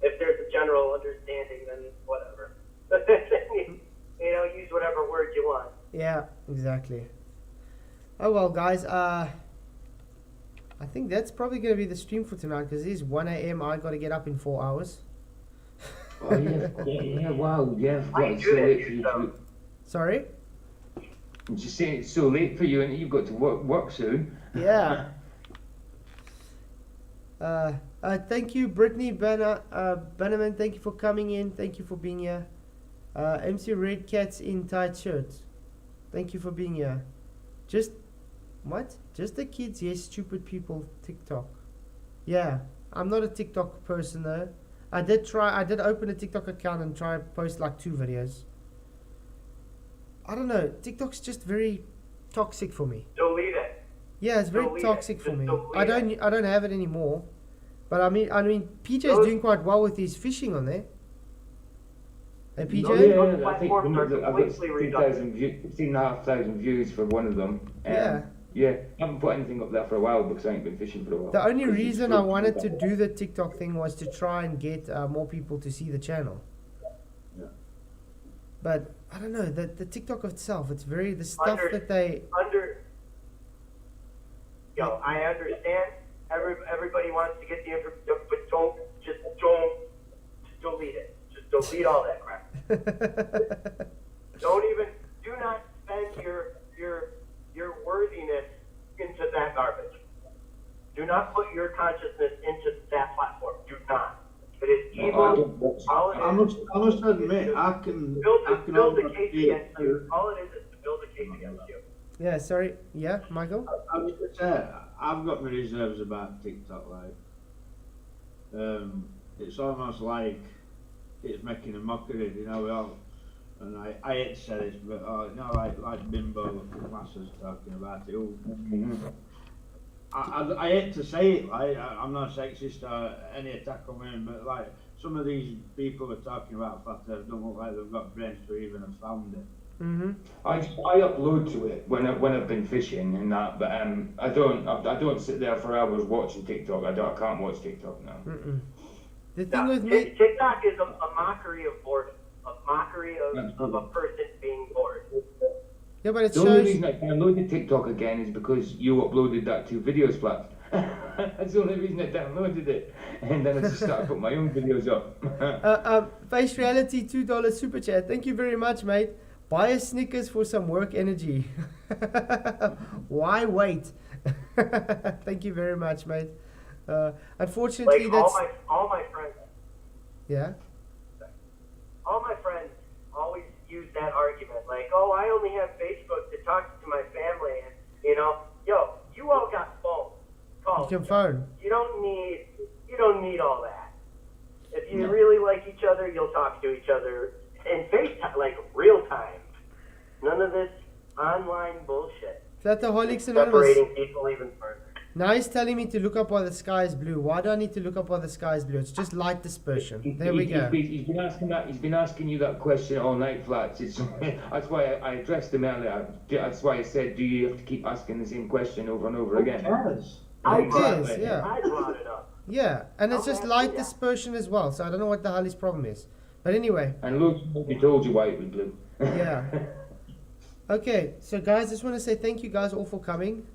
If there's a general understanding, then whatever. You know, use whatever word you want. Yeah, exactly. Oh well, guys, I think that's probably going to be the stream for tonight, because it is 1 a.m. I got to get up in 4 hours. Oh yeah, wow, yeah. I It's do so that late for you. yourself. Sorry? I'm just saying it's so late for you, and you've got to work soon. Yeah. Thank you, Brittany Bannerman. Thank you for coming in. Thank you for being here. MC Red Cats in tight shirts. Thank you for being here. Just the kids, yes, stupid people, TikTok. Yeah, I'm not a TikTok person though. I did open a TikTok account and try and post like 2 videos. I don't know, TikTok's just very toxic for me. Delete it. Yeah, it's very Delete toxic it. for Just me. delete I don't have it anymore. But I mean PJ's doing quite well with his fishing on there. Hey PJ? Yeah, I think I've got 15,500 views for one of them. Yeah. Yeah, I haven't put anything up there for a while because I ain't been fishing for a while. The only reason I wanted to do the TikTok thing was to try and get more people to see the channel. Yeah. But I don't know, the TikTok itself, it's very, the stuff that they... I understand. Everybody wants to get the information, but don't delete it. Just delete all that crap. Do not spend your worthiness into that garbage. Do not put your consciousness into that platform. Do not. It is evil. I must admit, I can build a case against you. All it is to build a case against you. Yeah, sorry. Yeah, Michael? I was going to say, I've got my reserves about TikTok, it's almost like it's making a mockery, you know, and I hate to say this, but like bimbo classes talking about it. I hate to say it, I'm not sexist or any attack on women, but like some of these people are talking about flat earth don't look like they've got brains to even have found it. Mm-hmm. I upload to it when I've been fishing and that, but I don't sit there for hours watching TikTok. I can't watch TikTok now. Mm-mm. The thing with me, TikTok is a mockery of boredom, a mockery of a person being bored. Yeah, but it the shows. only reason I downloaded TikTok again is because you uploaded that 2 videos flat. That's the only reason I downloaded it, and then I just started putting my own videos up. Face Reality $2 super chat. Thank you very much, mate. Buy a Snickers for some work energy. Why wait? Thank you very much, mate. Unfortunately, like that's all my friends. Yeah. All my friends always use that argument, like, oh, I only have Facebook to talk to my family, and you all got phones. You can phone. You don't need all that. If you really like each other, you'll talk to each other in FaceTime, like real time. None of this online bullshit. Flataholics Anonymous. Separating people even further. Now he's telling me to look up why the sky is blue. Why do I need to look up why the sky is blue? It's just light dispersion. There we go. He's been asking that. He's been asking you that question all night, Flats. That's why I addressed him earlier. That's why I said, do you have to keep asking the same question over and over again? I brought it up. Yeah, and it's just light dispersion as well. So I don't know what the hell his problem is. But anyway. And look, we told you why it was blue. Yeah. Okay, so guys, just want to say thank you guys all for coming.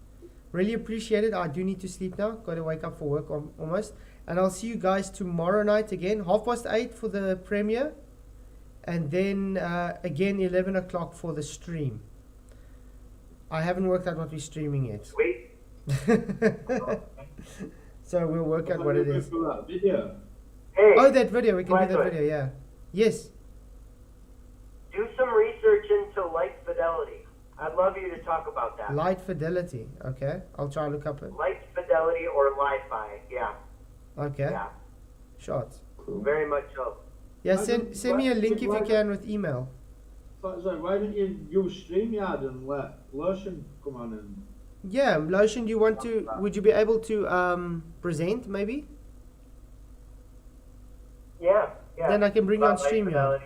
Really appreciate it. I do need to sleep now. Got to wake up for work almost. And I'll see you guys tomorrow night again. 8:30 for the premiere. And then again 11 o'clock for the stream. I haven't worked out what we're streaming yet. Sweet. So we'll work out what it is. That video. Hey. Oh, that video. We can do that Glenn. video, yeah. Yes. Do some research into light fidelity. I'd love you to talk about that. Light fidelity. Okay. I'll try to look up it. Light fidelity or Li-Fi. Yeah. Okay. Yeah. Short. Very much so. Yeah, send me a link if you can with email. So why don't you use StreamYard and let Lotion come on and... Yeah, Lotion, you want to... Would you be able to present, maybe? Yeah. Yeah. Then I can bring you on About light StreamYard. fidelity.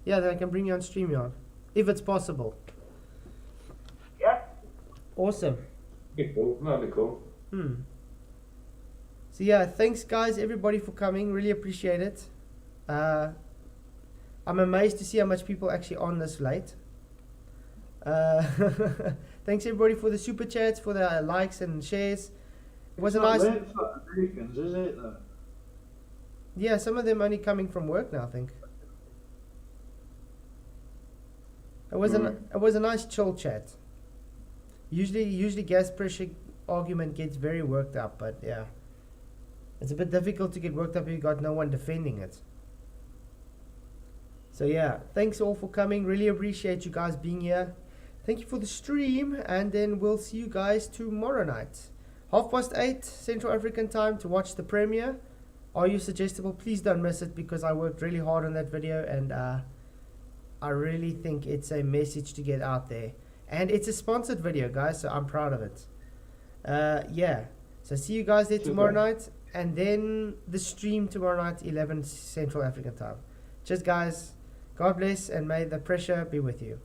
Yeah, then I can bring you on StreamYard. If it's possible. Yeah. Awesome. Be cool. That'd be cool. So yeah, thanks guys, everybody for coming. Really appreciate it. I'm amazed to see how much people actually on this late. Thanks everybody for the super chats, for the likes and shares. It was a nice... late for Americans, is it? Though? Yeah, some of them only coming from work now, I think. It was a nice chill chat. Usually gas pressure argument gets very worked up, but yeah. It's a bit difficult to get worked up if you got no one defending it. So yeah, thanks all for coming. Really appreciate you guys being here. Thank you for the stream, and then we'll see you guys tomorrow night. 8:30 Central African time to watch the premiere. Are you suggestible? Please don't miss it, because I worked really hard on that video, and I really think it's a message to get out there. And it's a sponsored video, guys, so I'm proud of it. Yeah, so see you guys there tomorrow night, and then the stream tomorrow night, 11 Central African time. Cheers, guys. God bless, and may the pressure be with you.